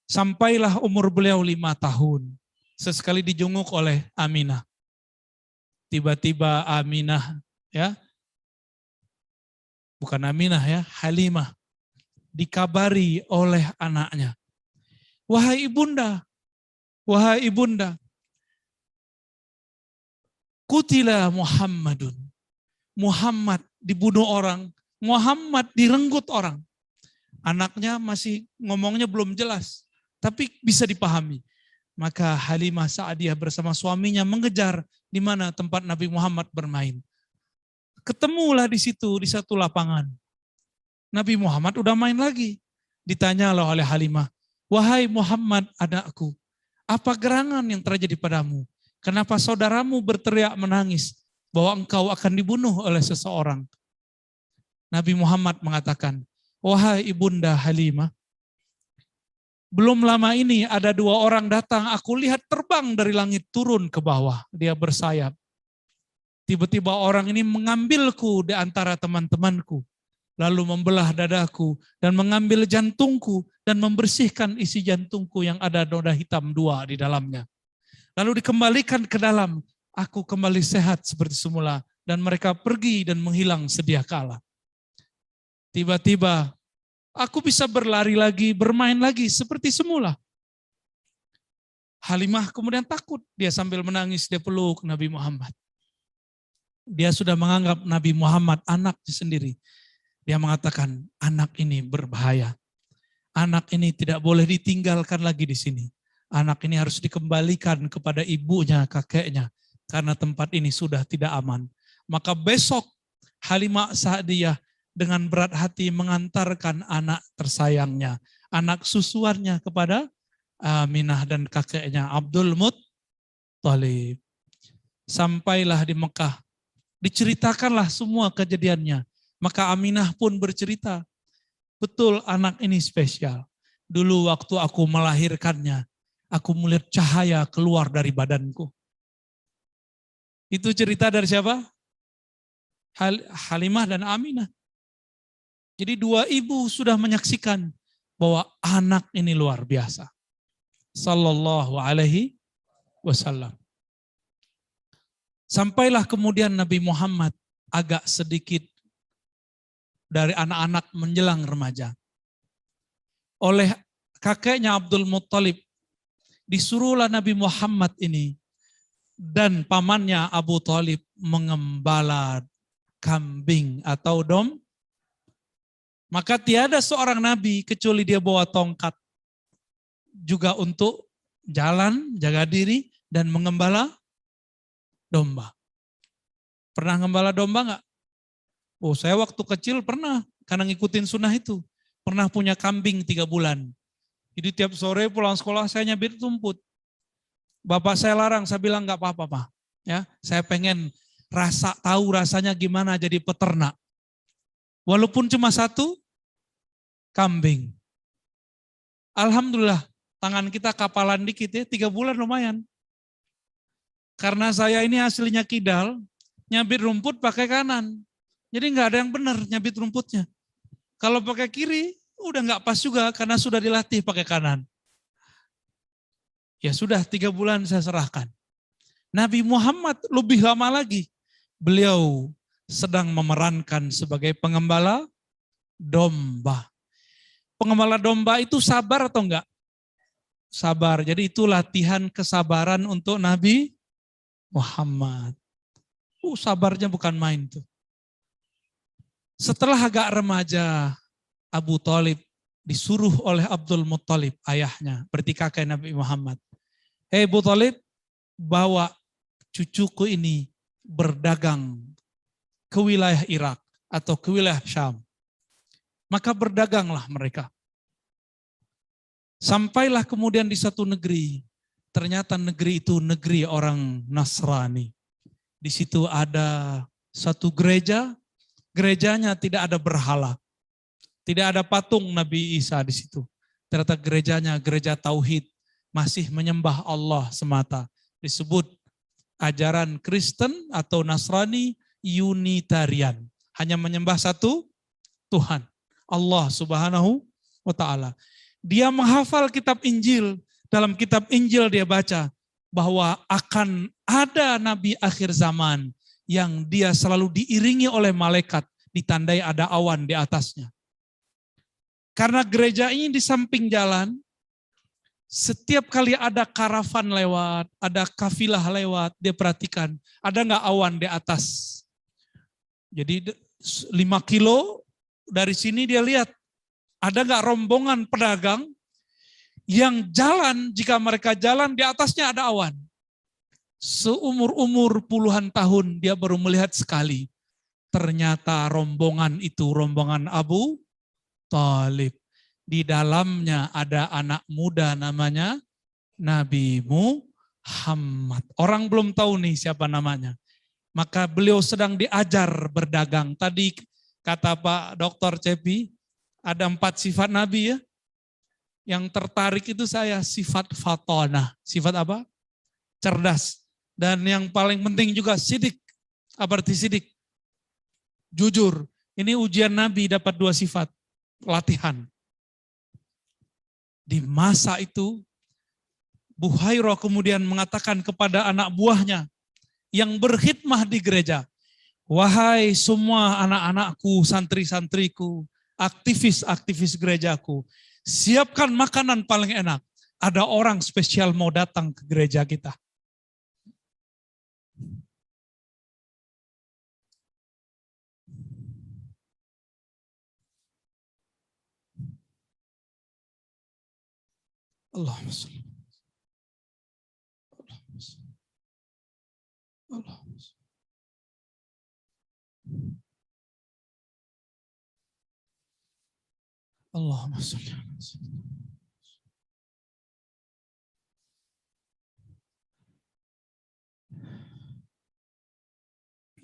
Sampailah umur beliau 5 tahun. Sesekali dijenguk oleh Aminah. Tiba-tiba Aminah, ya, bukan Aminah ya, Halimah. Dikabari oleh anaknya. Wahai ibunda, kutila Muhammadun. Muhammad dibunuh orang, Muhammad direnggut orang. Anaknya masih ngomongnya belum jelas, tapi bisa dipahami. Maka Halimah Sa'diyah bersama suaminya mengejar di mana tempat Nabi Muhammad bermain. Ketemulah di situ, di satu lapangan. Nabi Muhammad udah main lagi. Ditanya oleh Halimah, wahai Muhammad anakku, apa gerangan yang terjadi padamu? Kenapa saudaramu berteriak menangis bahwa engkau akan dibunuh oleh seseorang? Nabi Muhammad mengatakan, wahai ibunda Halimah, belum lama ini ada 2 orang datang, aku lihat terbang dari langit turun ke bawah, dia bersayap. Tiba-tiba orang ini mengambilku di antara teman-temanku, lalu membelah dadaku dan mengambil jantungku dan membersihkan isi jantungku yang ada noda hitam 2 di dalamnya. Lalu dikembalikan ke dalam, aku kembali sehat seperti semula dan mereka pergi dan menghilang sedia kala. Tiba-tiba aku bisa berlari lagi, bermain lagi seperti semula. Halimah kemudian takut, dia sambil menangis, dia peluk Nabi Muhammad. Dia sudah menganggap Nabi Muhammad anaknya sendiri. Dia mengatakan, anak ini berbahaya. Anak ini tidak boleh ditinggalkan lagi di sini. Anak ini harus dikembalikan kepada ibunya, kakeknya. Karena tempat ini sudah tidak aman. Maka besok Halimah Sa'diyah dengan berat hati mengantarkan anak tersayangnya, anak susuannya kepada Aminah dan kakeknya Abdul Muttalib. Sampailah di Mekah, diceritakanlah semua kejadiannya. Maka Aminah pun bercerita, betul anak ini spesial. Dulu waktu aku melahirkannya, aku melihat cahaya keluar dari badanku. Itu cerita dari siapa? Halimah dan Aminah. Jadi 2 ibu sudah menyaksikan bahwa anak ini luar biasa. Sallallahu alaihi wasallam. Sampailah kemudian Nabi Muhammad agak sedikit dari anak-anak menjelang remaja. Oleh kakeknya Abdul Muttalib, disuruhlah Nabi Muhammad ini dan pamannya Abu Thalib mengembala kambing atau domba. Maka tiada seorang nabi kecuali dia bawa tongkat juga untuk jalan, jaga diri, dan mengembala domba. Pernah ngembala domba enggak? Oh, saya waktu kecil pernah, karena ngikutin sunnah itu. Pernah punya kambing 3 bulan. Jadi tiap sore pulang sekolah saya nyabit rumput. Bapak saya larang, saya bilang enggak apa-apa, Pak. Ya, saya pengen tahu rasanya gimana jadi peternak. Walaupun cuma 1 kambing. Alhamdulillah, tangan kita kapalan dikit ya, 3 bulan lumayan. Karena saya ini aslinya kidal, nyabit rumput pakai kanan. Jadi nggak ada yang benar nyabit rumputnya. Kalau pakai kiri, udah nggak pas juga karena sudah dilatih pakai kanan. Ya sudah 3 bulan saya serahkan. Nabi Muhammad lebih lama lagi. Beliau sedang memerankan sebagai pengembala domba. Pengembala domba itu sabar atau enggak? Sabar. Jadi itu latihan kesabaran untuk Nabi Muhammad. Sabarnya bukan main tuh. Setelah agak remaja, Abu Thalib disuruh oleh Abdul Muttalib, ayahnya, berarti kakek Nabi Muhammad. Hei Abu Thalib, bawa cucuku ini berdagang ke wilayah Irak atau ke wilayah Syam. Maka berdaganglah mereka. Sampailah kemudian di satu negeri. Ternyata negeri itu negeri orang Nasrani. Di situ ada satu gereja. Gerejanya tidak ada berhala. Tidak ada patung Nabi Isa di situ. Ternyata gerejanya gereja Tauhid. Masih menyembah Allah semata. Disebut ajaran Kristen atau Nasrani Unitarian. Hanya menyembah satu Tuhan. Allah Subhanahu wa ta'ala. Dia menghafal kitab Injil. Dalam kitab Injil dia baca bahwa akan ada nabi akhir zaman yang dia selalu diiringi oleh malaikat, ditandai ada awan di atasnya. Karena gereja ini di samping jalan, setiap kali ada karavan lewat, ada kafilah lewat, dia perhatikan, ada nggak awan di atas. Jadi 5 kilo dari sini dia lihat, ada nggak rombongan pedagang yang jalan, jika mereka jalan di atasnya ada awan. Seumur-umur puluhan tahun dia baru melihat sekali. Ternyata rombongan itu rombongan Abu Thalib. Di dalamnya ada anak muda namanya Nabi Muhammad. Orang belum tahu nih siapa namanya. Maka beliau sedang diajar berdagang. Tadi kata Pak Dr. Cepi, ada 4 sifat Nabi ya. Yang tertarik itu saya sifat fatona. Sifat apa? Cerdas. Dan yang paling penting juga sidik. Apa arti sidik? Jujur. Ini ujian Nabi dapat 2 sifat. Latihan. Di masa itu, Buhairah kemudian mengatakan kepada anak buahnya yang berkhidmah di gereja, wahai semua anak-anakku, santri-santriku, aktivis-aktivis gerejaku, siapkan makanan paling enak. Ada orang spesial mau datang ke gereja kita. Allahumma sholli. Allahumma sholli.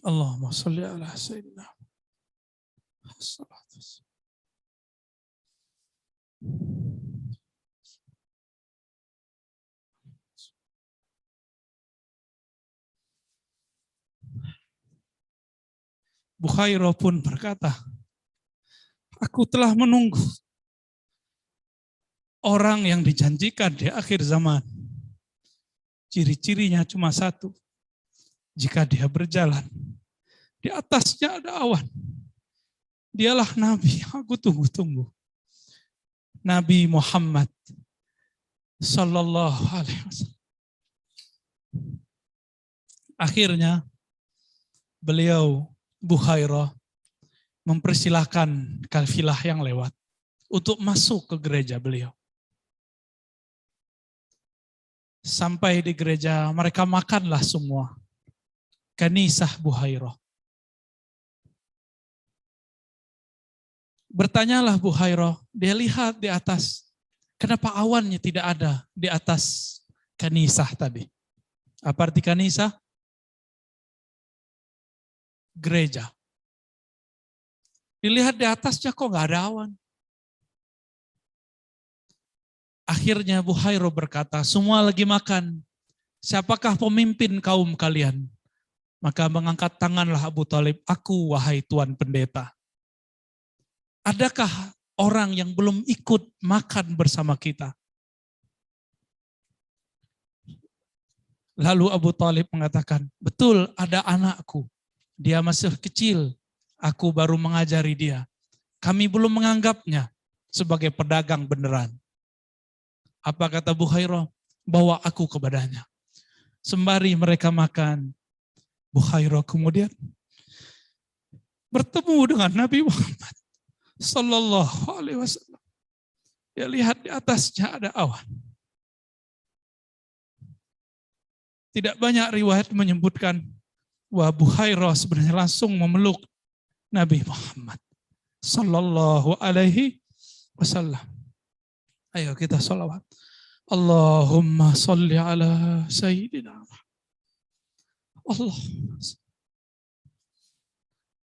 Allahumma sholli ala sayyidina. Buhairah pun berkata, aku telah menunggu orang yang dijanjikan di akhir zaman. Ciri-cirinya cuma 1. Jika dia berjalan, di atasnya ada awan. Dialah Nabi yang aku tunggu-tunggu. Nabi Muhammad Sallallahu Alaihi Wasallam. Akhirnya beliau Buhairah mempersilahkan kafilah yang lewat untuk masuk ke gereja beliau. Sampai di gereja mereka makanlah semua. Kanisah Buhairah. Bertanyalah Buhairah, dia lihat di atas, kenapa awannya tidak ada di atas kanisah tadi? Apa arti kanisah? Gereja. Dilihat di atasnya kok nggak ada awan. Akhirnya Buhairah berkata, semua lagi makan. Siapakah pemimpin kaum kalian? Maka mengangkat tanganlah Abu Thalib, aku wahai Tuan Pendeta. Adakah orang yang belum ikut makan bersama kita? Lalu Abu Thalib mengatakan, betul ada anakku. Dia masih kecil, aku baru mengajari dia. Kami belum menganggapnya sebagai pedagang beneran. Apa kata Buhairah? Bawa aku kepadanya. Sembari mereka makan, Buhairah kemudian bertemu dengan Nabi Muhammad Sallallahu Alaihi Wasallam. Dia lihat di atasnya ada awan. Tidak banyak riwayat menyebutkan bahwa Buhairah sebenarnya langsung memeluk Nabi Muhammad Sallallahu Alaihi Wasallam. Ayo kita sholawat. Allahumma sholli ala Sayyidina Muhammad.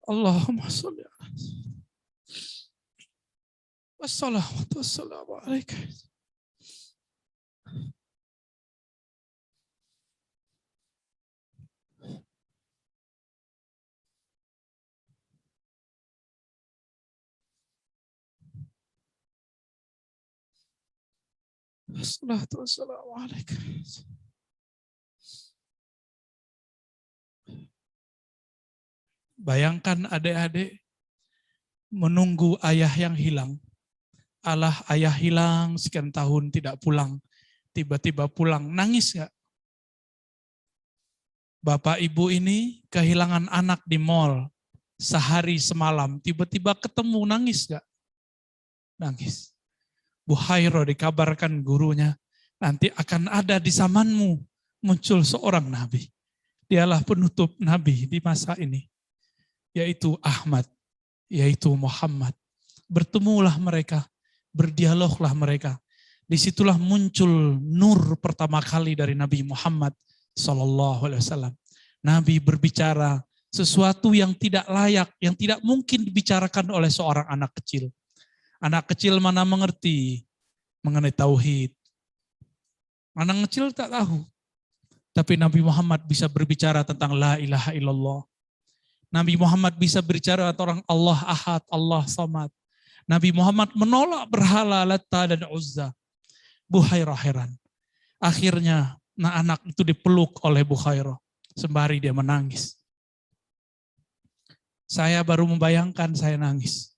Allahumma sholli ala wassalatu wassalamu alaika. Wassalatu wassalamu alaika. Bayangkan adik-adik menunggu ayah yang hilang. Alah, ayah hilang sekian tahun tidak pulang. Tiba-tiba pulang, nangis gak? Bapak ibu ini kehilangan anak di mall. sehari semalam, tiba-tiba ketemu, nangis gak? Nangis. Buhairah dikabarkan gurunya, nanti akan ada di zamanmu muncul seorang nabi. Dialah penutup nabi di masa ini, yaitu Ahmad, yaitu Muhammad. Bertemulah mereka, berdialoglah mereka. Disitulah muncul nur pertama kali dari Nabi Muhammad SAW. Nabi berbicara sesuatu yang tidak layak, yang tidak mungkin dibicarakan oleh seorang anak kecil. Anak kecil mana mengerti mengenai tauhid. Anak kecil tak tahu. Tapi Nabi Muhammad bisa berbicara tentang la ilaha illallah. Nabi Muhammad bisa berbicara tentang Allah Ahad, Allah Samad. Nabi Muhammad menolak berhala Latta dan Uzza. Buhairah heran. Akhirnya anak itu dipeluk oleh Buhairah. Sembari dia menangis. Saya baru membayangkan saya nangis.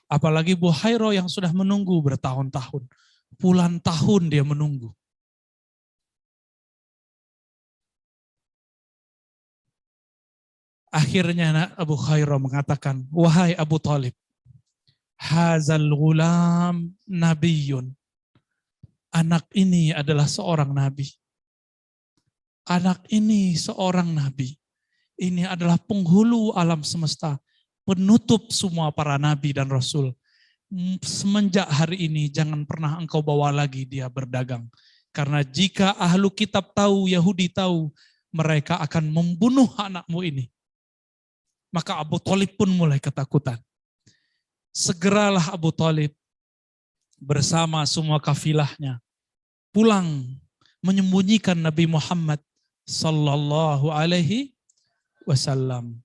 Apalagi Buhairah yang sudah menunggu bertahun-tahun. Puluhan tahun dia menunggu. Akhirnya Abu Khairah mengatakan, wahai Abu Talib, hazal gulam nabiyun. Anak ini adalah seorang nabi. Anak ini seorang nabi. Ini adalah penghulu alam semesta, penutup semua para nabi dan rasul. Semenjak hari ini jangan pernah engkau bawa lagi dia berdagang. Karena jika ahlu kitab tahu, Yahudi tahu, mereka akan membunuh anakmu ini. Maka Abu Talib pun mulai ketakutan. Segeralah Abu Talib bersama semua kafilahnya pulang menyembunyikan Nabi Muhammad sallallahu alaihi wasallam.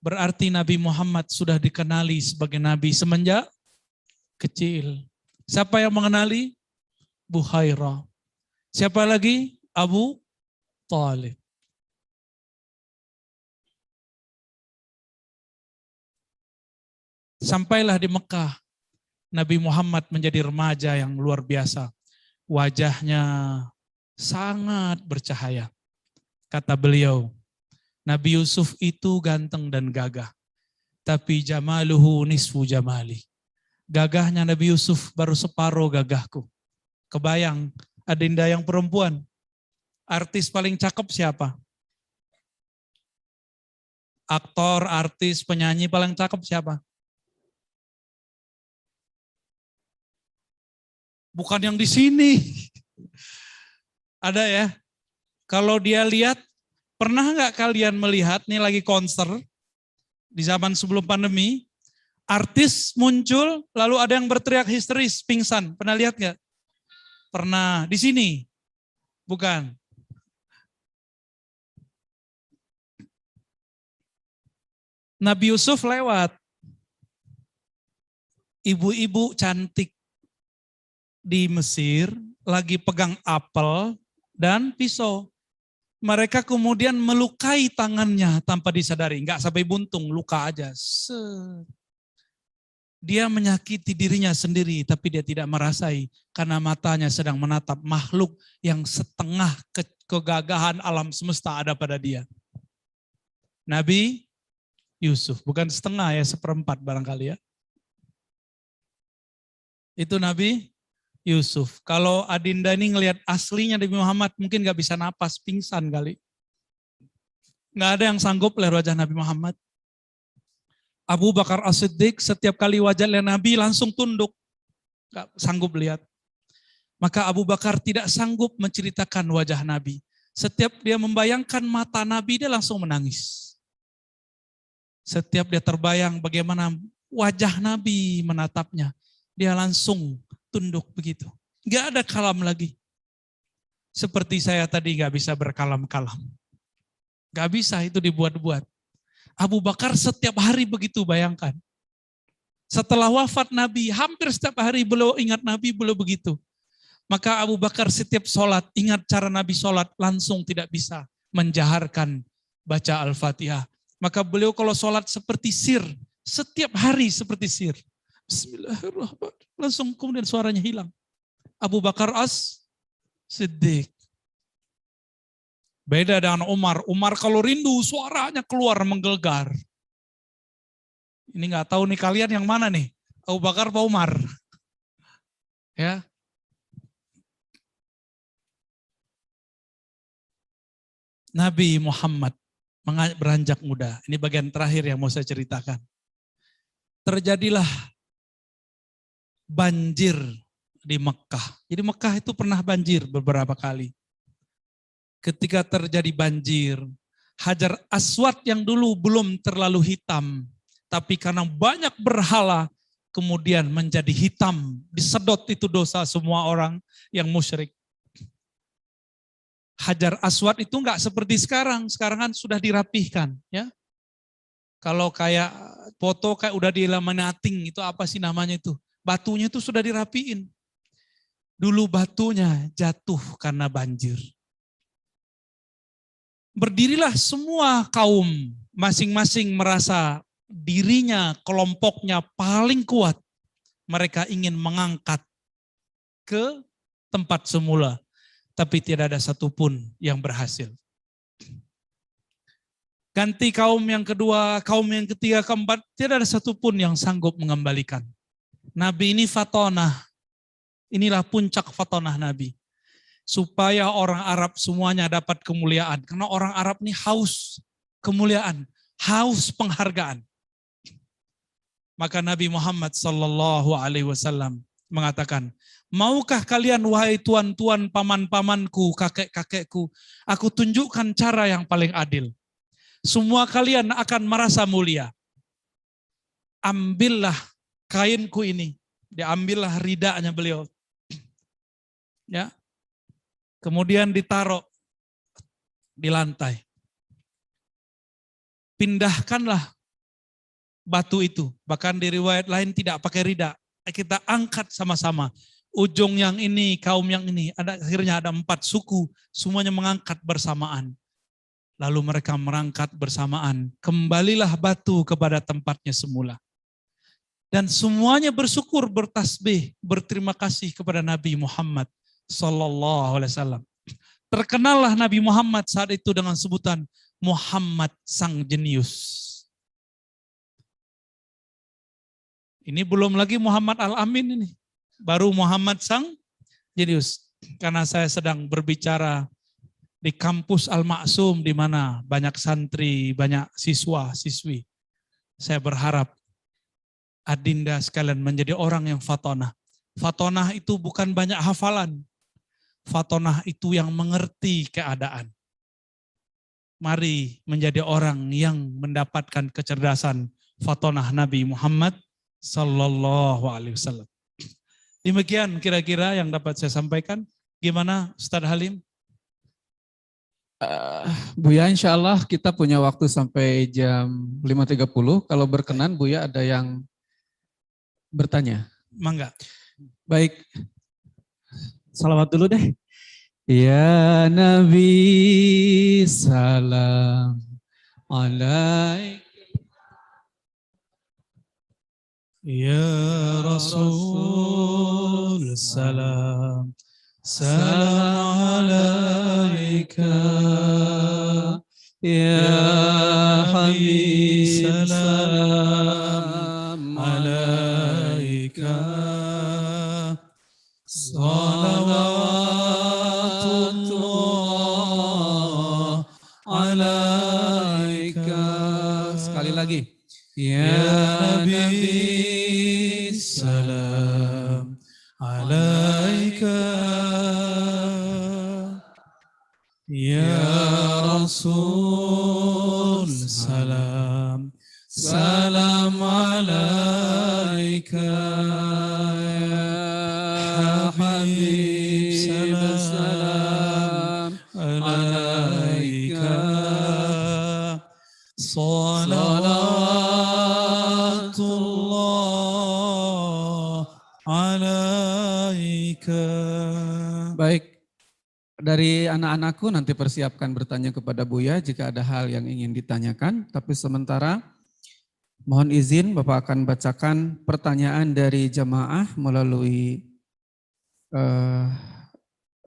Berarti Nabi Muhammad sudah dikenali sebagai nabi semenjak kecil. Siapa yang mengenali? Buhairah. Siapa lagi? Abu Talib. Sampailah di Mekah, Nabi Muhammad menjadi remaja yang luar biasa. Wajahnya sangat bercahaya. Kata beliau, Nabi Yusuf itu ganteng dan gagah. Tapi jamaluhu nisfu jamali. Gagahnya Nabi Yusuf baru separuh gagahku. Kebayang, adinda yang perempuan. Artis paling cakep siapa? Aktor, artis, penyanyi paling cakep siapa? Bukan yang di sini. Ada ya. Kalau dia lihat, pernah nggak kalian melihat, nih lagi konser, di zaman sebelum pandemi, artis muncul, lalu ada yang berteriak histeris, pingsan. Pernah lihat nggak? Pernah. Di sini? Bukan. Nabi Yusuf lewat. Ibu-ibu cantik di Mesir lagi pegang apel dan pisau. Mereka kemudian melukai tangannya tanpa disadari. Enggak sampai buntung, luka aja. Dia menyakiti dirinya sendiri tapi dia tidak merasai karena matanya sedang menatap makhluk yang setengah kegagahan alam semesta ada pada dia. Nabi Yusuf, bukan setengah ya, seperempat barangkali ya. Itu Nabi Yusuf. Kalau adinda ini ngelihat aslinya Nabi Muhammad, mungkin gak bisa napas, pingsan kali. Gak ada yang sanggup lihat wajah Nabi Muhammad. Abu Bakar As-Siddiq setiap kali wajah Nabi langsung tunduk. Gak sanggup lihat. Maka Abu Bakar tidak sanggup menceritakan wajah Nabi. Setiap dia membayangkan mata Nabi, dia langsung menangis. Setiap dia terbayang bagaimana wajah Nabi menatapnya, dia langsung tunduk begitu. Gak ada kalam lagi. Seperti saya tadi gak bisa berkalam-kalam. Gak bisa, itu dibuat-buat. Abu Bakar setiap hari begitu, bayangkan. Setelah wafat Nabi, hampir setiap hari beliau ingat Nabi, beliau begitu. Maka Abu Bakar setiap sholat, ingat cara Nabi sholat, langsung tidak bisa menjaharkan baca Al-Fatihah. Maka beliau kalau sholat seperti sir, setiap hari seperti sir. Bismillahirrahmanirrahim. Langsung kemudian suaranya hilang. Abu Bakar As-Siddiq. Beda dengan Umar. Umar kalau rindu suaranya keluar menggelegar. Ini nggak tahu nih kalian yang mana nih? Abu Bakar atau Umar? Ya. Nabi Muhammad beranjak muda. Ini bagian terakhir yang mau saya ceritakan. Terjadilah banjir di Mekah. Jadi Mekah itu pernah banjir beberapa kali. Ketika terjadi banjir, Hajar Aswad yang dulu belum terlalu hitam, tapi karena banyak berhala, kemudian menjadi hitam. Disedot itu dosa semua orang yang musyrik. Hajar Aswad itu enggak seperti sekarang kan sudah dirapihkan. Ya. Kalau kayak foto kayak udah dilaminating, itu apa sih namanya itu? Batunya itu sudah dirapiin. Dulu batunya jatuh karena banjir. Berdirilah semua kaum, masing-masing merasa dirinya, kelompoknya paling kuat. Mereka ingin mengangkat ke tempat semula, tapi tidak ada satupun yang berhasil. Ganti kaum yang kedua, kaum yang ketiga, keempat, tidak ada satupun yang sanggup mengembalikan. Nabi ini fatonah, inilah puncak fatonah Nabi. Supaya orang Arab semuanya dapat kemuliaan. Karena orang Arab ini haus kemuliaan, haus penghargaan. Maka Nabi Muhammad SAW mengatakan, maukah kalian wahai tuan-tuan, paman-pamanku, kakek-kakekku, aku tunjukkan cara yang paling adil. Semua kalian akan merasa mulia. Ambillah kainku ini, diambillah ridanya beliau. Ya. Kemudian ditaruh di lantai. Pindahkanlah batu itu. Bahkan di riwayat lain tidak pakai rida. Kita angkat sama-sama. Ujung yang ini, kaum yang ini. Akhirnya ada 4 suku. Semuanya mengangkat bersamaan. Lalu mereka merangkat bersamaan. Kembalilah batu kepada tempatnya semula. Dan semuanya bersyukur, bertasbih, berterima kasih kepada Nabi Muhammad Sallallahu Alaihi Wasallam. Terkenallah Nabi Muhammad saat itu dengan sebutan Muhammad Sang Jenius. Ini belum lagi Muhammad Al-Amin ini. Baru Muhammad Sang Jenius. Karena saya sedang berbicara di kampus Al-Maksum di mana banyak santri, banyak siswa, siswi. Saya berharap adinda sekalian menjadi orang yang fatonah. Fatonah itu bukan banyak hafalan. Fatonah itu yang mengerti keadaan. Mari menjadi orang yang mendapatkan kecerdasan fatonah Nabi Muhammad Sallallahu Alaihi Wasallam. Demikian kira-kira yang dapat saya sampaikan. Gimana Ustadz Halim? Buya, insya Allah kita punya waktu sampai jam 5.30. Kalau berkenan Buya ada yang bertanya. Mangga. Baik. Salawat dulu deh. Ya Nabi salam alaik. Ya Rasul salam salam alaika. Ya Habib salam alaika. Salawatullah alaika. Sekali lagi. Ya Nabi salam alaika. Ya Rasul salam salam alaika. Salam alaika. Salawatullah alaika. Baik, dari anak-anakku nanti persiapkan bertanya kepada Buya jika ada hal yang ingin ditanyakan. Tapi sementara mohon izin Bapak akan bacakan pertanyaan dari jamaah melalui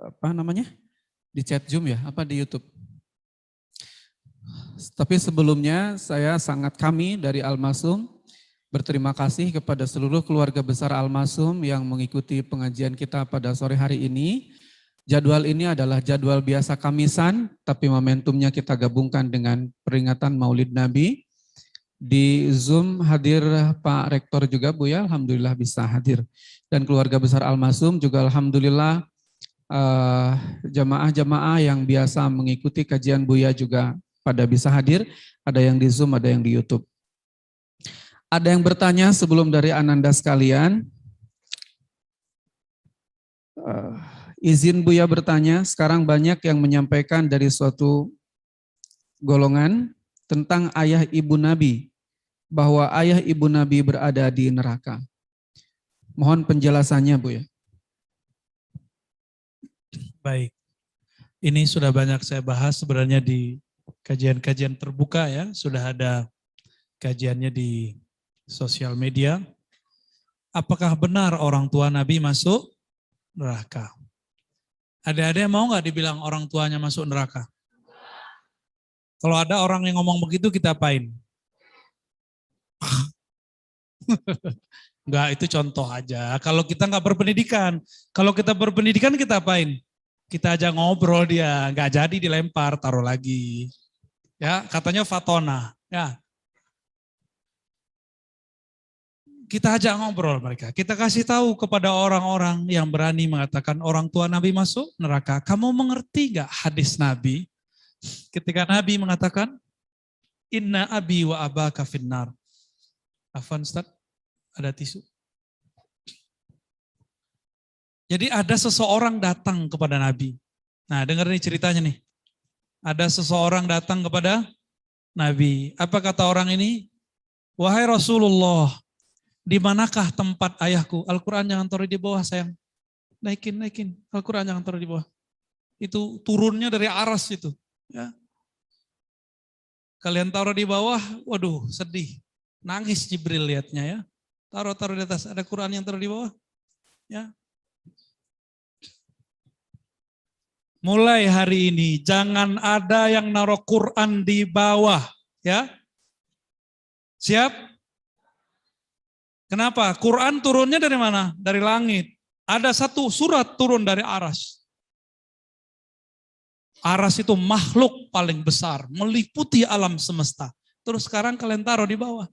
apa namanya? Di chat Zoom ya, apa di YouTube? Tapi sebelumnya kami dari Al-Masum berterima kasih kepada seluruh keluarga besar Al-Masum yang mengikuti pengajian kita pada sore hari ini. Jadwal ini adalah jadwal biasa Kamisan, tapi momentumnya kita gabungkan dengan peringatan Maulid Nabi. Di Zoom hadir Pak Rektor juga Buya, alhamdulillah bisa hadir. Dan keluarga besar Al-Masum juga alhamdulillah jamaah-jamaah yang biasa mengikuti kajian Buya juga pada bisa hadir, ada yang di Zoom, ada yang di YouTube. Ada yang bertanya sebelum dari Ananda sekalian? Izin Buya bertanya, sekarang banyak yang menyampaikan dari suatu golongan tentang ayah ibu Nabi, bahwa ayah ibu Nabi berada di neraka. Mohon penjelasannya Buya. Baik, ini sudah banyak saya bahas sebenarnya di kajian-kajian terbuka ya, sudah ada kajiannya di sosial media. Apakah benar orang tua Nabi masuk neraka? Ada mau nggak dibilang orang tuanya masuk neraka? Kalau ada orang yang ngomong begitu kita apain? Enggak, itu contoh aja. Kalau kita nggak berpendidikan, kalau kita berpendidikan kita apain? Kita aja ngobrol dia, nggak jadi dilempar, taruh lagi. Ya, katanya fatona. Ya, kita ajak ngobrol mereka. Kita kasih tahu kepada orang-orang yang berani mengatakan orang tua Nabi masuk neraka. Kamu mengerti nggak hadis Nabi? Ketika Nabi mengatakan, Inna abi wa abaka finnar. Afwan Ustaz, ada tisu. Jadi ada seseorang datang kepada Nabi. Nah, dengar nih ceritanya nih. Ada seseorang datang kepada Nabi. Apa kata orang ini? Wahai Rasulullah, di manakah tempat ayahku? Al-Quran jangan taruh di bawah sayang. Naikin. Al-Quran jangan taruh di bawah. Itu turunnya dari aras itu. Ya. Kalian taruh di bawah, waduh sedih. Nangis Jibril lihatnya ya. Taruh di atas. Ada Quran yang taruh di bawah. Ya. Mulai hari ini jangan ada yang naruh Quran di bawah. Ya. Siap? Kenapa? Quran turunnya dari mana? Dari langit. Ada satu surat turun dari aras. Aras itu makhluk paling besar, meliputi alam semesta. Terus sekarang kalian taruh di bawah.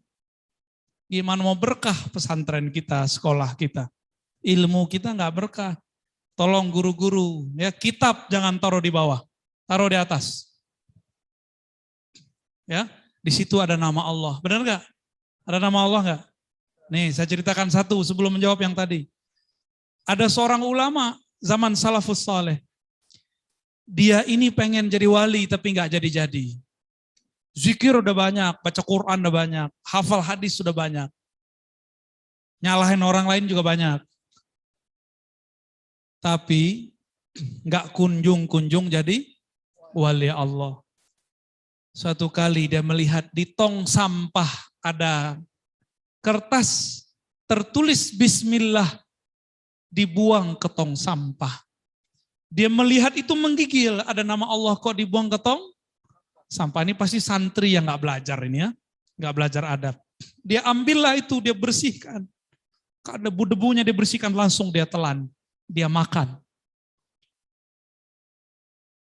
Gimana mau berkah pesantren kita, sekolah kita? Ilmu kita nggak berkah. Tolong guru-guru, ya kitab jangan taruh di bawah, taruh di atas. Ya, di situ ada nama Allah. Benar nggak? Ada nama Allah nggak? Nih, saya ceritakan satu sebelum menjawab yang tadi. Ada seorang ulama zaman salafus saleh. Dia ini pengen jadi wali tapi nggak jadi-jadi. Zikir udah banyak, baca Quran udah banyak, hafal hadis sudah banyak. Nyalahin orang lain juga banyak. Tapi nggak kunjung jadi wali Allah. Suatu kali dia melihat di tong sampah ada kertas tertulis bismillah dibuang ke tong sampah. Dia melihat itu menggigil, ada nama Allah kok dibuang ke tong sampah. Ini pasti santri yang nggak belajar ini ya, nggak belajar adab. Dia ambillah itu, dia bersihkan. Debu-debunya dia bersihkan, langsung dia telan, dia makan.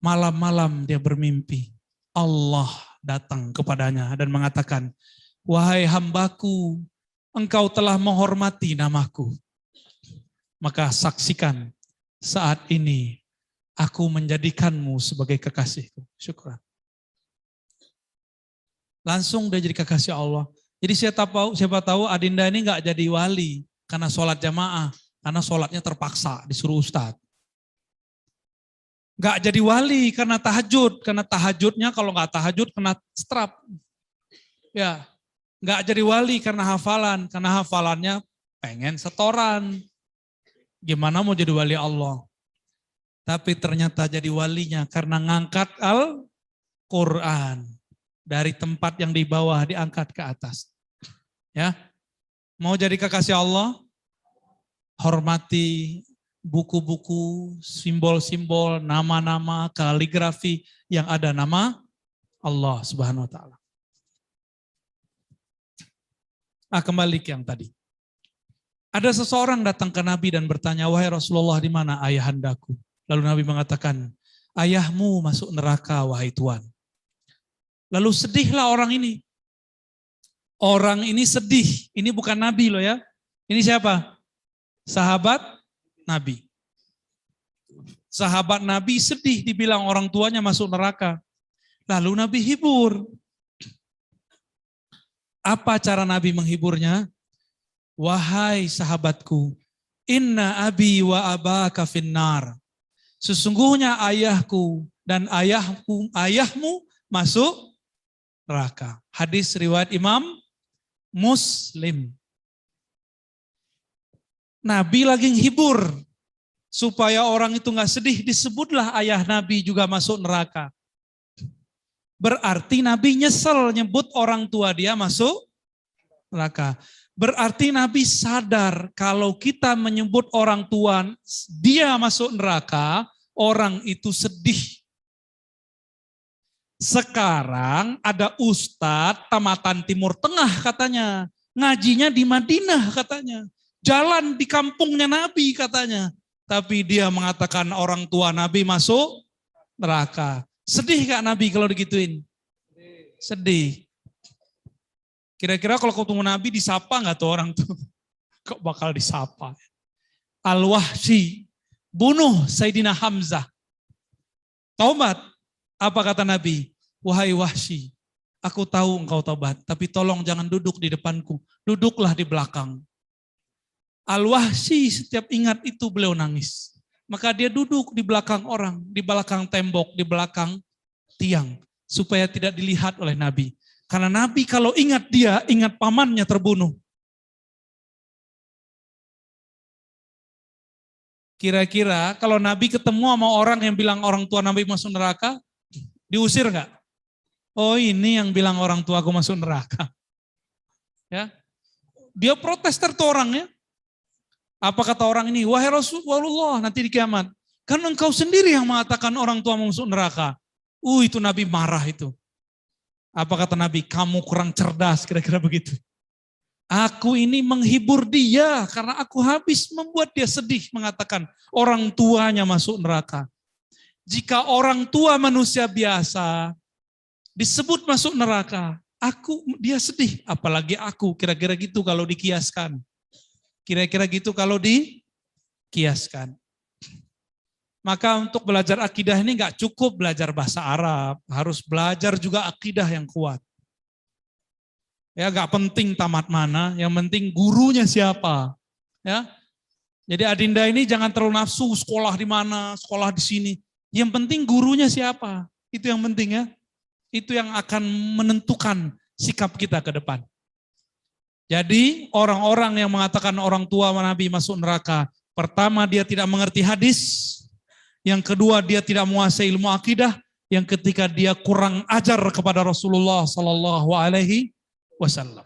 Malam-malam dia bermimpi, Allah datang kepadanya dan mengatakan, wahai hambaku, engkau telah menghormati namaku. Maka saksikan saat ini aku menjadikanmu sebagai kekasihku. Syukur. Langsung dia jadi kekasih Allah. Jadi siapa tahu Adinda ini nggak jadi wali karena sholat jamaah, karena sholatnya terpaksa disuruh ustadz. Nggak jadi wali karena tahajudnya kalau nggak tahajud kena strap. Ya, nggak jadi wali karena hafalannya pengen setoran. Gimana mau jadi wali Allah? Tapi ternyata jadi walinya karena ngangkat Al-Quran. Dari tempat yang di bawah diangkat ke atas. Ya, mau jadi kekasih Allah? Hormati buku-buku, simbol-simbol, nama-nama, kaligrafi yang ada nama Allah Subhanahu wa taala. Kembali ke yang tadi. Ada seseorang datang ke Nabi dan bertanya, "Wahai Rasulullah, di mana ayahandaku?" Lalu Nabi mengatakan, "Ayahmu masuk neraka, wahai Tuhan." Lalu sedihlah orang ini. Orang ini sedih. Ini bukan Nabi loh ya. Ini siapa? Sahabat Nabi. Sahabat Nabi sedih dibilang orang tuanya masuk neraka. Lalu Nabi hibur. Apa cara Nabi menghiburnya? "Wahai sahabatku, inna abi wa abaka finnar." Sesungguhnya ayahku dan ayahmu masuk neraka. Hadis riwayat Imam Muslim. Nabi lagi menghibur supaya orang itu nggak sedih, disebutlah ayah Nabi juga masuk neraka. Berarti Nabi nyesel nyebut orang tua dia masuk neraka. Berarti Nabi sadar kalau kita menyebut orang tua dia masuk neraka, orang itu sedih. Sekarang ada ustadz tamatan Timur Tengah katanya, ngajinya di Madinah katanya, jalan di kampungnya Nabi katanya, tapi dia mengatakan orang tua Nabi masuk neraka. Sedih gak Nabi kalau digituin? Sedih. Kira-kira kalau ketemu Nabi disapa gak tuh orang tuh? Kok bakal disapa? Al-Wahsy bunuh Sayyidina Hamzah. Taubat. Apa kata Nabi? "Wahai Wahsy, aku tahu engkau taubat, tapi tolong jangan duduk di depanku. Duduklah di belakang." Al-Wahsy setiap ingat itu beliau nangis. Maka dia duduk di belakang orang, di belakang tembok, di belakang tiang. Supaya tidak dilihat oleh Nabi. Karena Nabi kalau ingat dia, ingat pamannya terbunuh. Kira-kira kalau Nabi ketemu sama orang yang bilang orang tua Nabi masuk neraka, diusir nggak? Oh ini yang bilang orang tua aku masuk neraka. Ya, dia protester tuh orangnya. Apa kata orang ini? "Wahai Rasulullah, nanti di kiamat, kan engkau sendiri yang mengatakan orang tua masuk neraka." Itu Nabi marah itu. Apa kata Nabi? "Kamu kurang cerdas," kira-kira begitu. Aku ini menghibur dia karena aku habis membuat dia sedih mengatakan orang tuanya masuk neraka. Jika orang tua manusia biasa disebut masuk neraka, dia sedih, apalagi aku, kira-kira gitu kalau dikiaskan. Kira-kira gitu kalau dikiaskan. Maka untuk belajar akidah ini nggak cukup belajar bahasa Arab, harus belajar juga akidah yang kuat. Ya nggak penting tamat mana, yang penting gurunya siapa. Ya, jadi Adinda ini jangan terlalu nafsu sekolah di mana, sekolah di sini. Yang penting gurunya siapa, itu yang penting ya. Itu yang akan menentukan sikap kita ke depan. Jadi orang-orang yang mengatakan orang tua Nabi masuk neraka, pertama dia tidak mengerti hadis, yang kedua dia tidak menguasai ilmu akidah, yang ketiga dia kurang ajar kepada Rasulullah Sallallahu Alaihi Wasallam.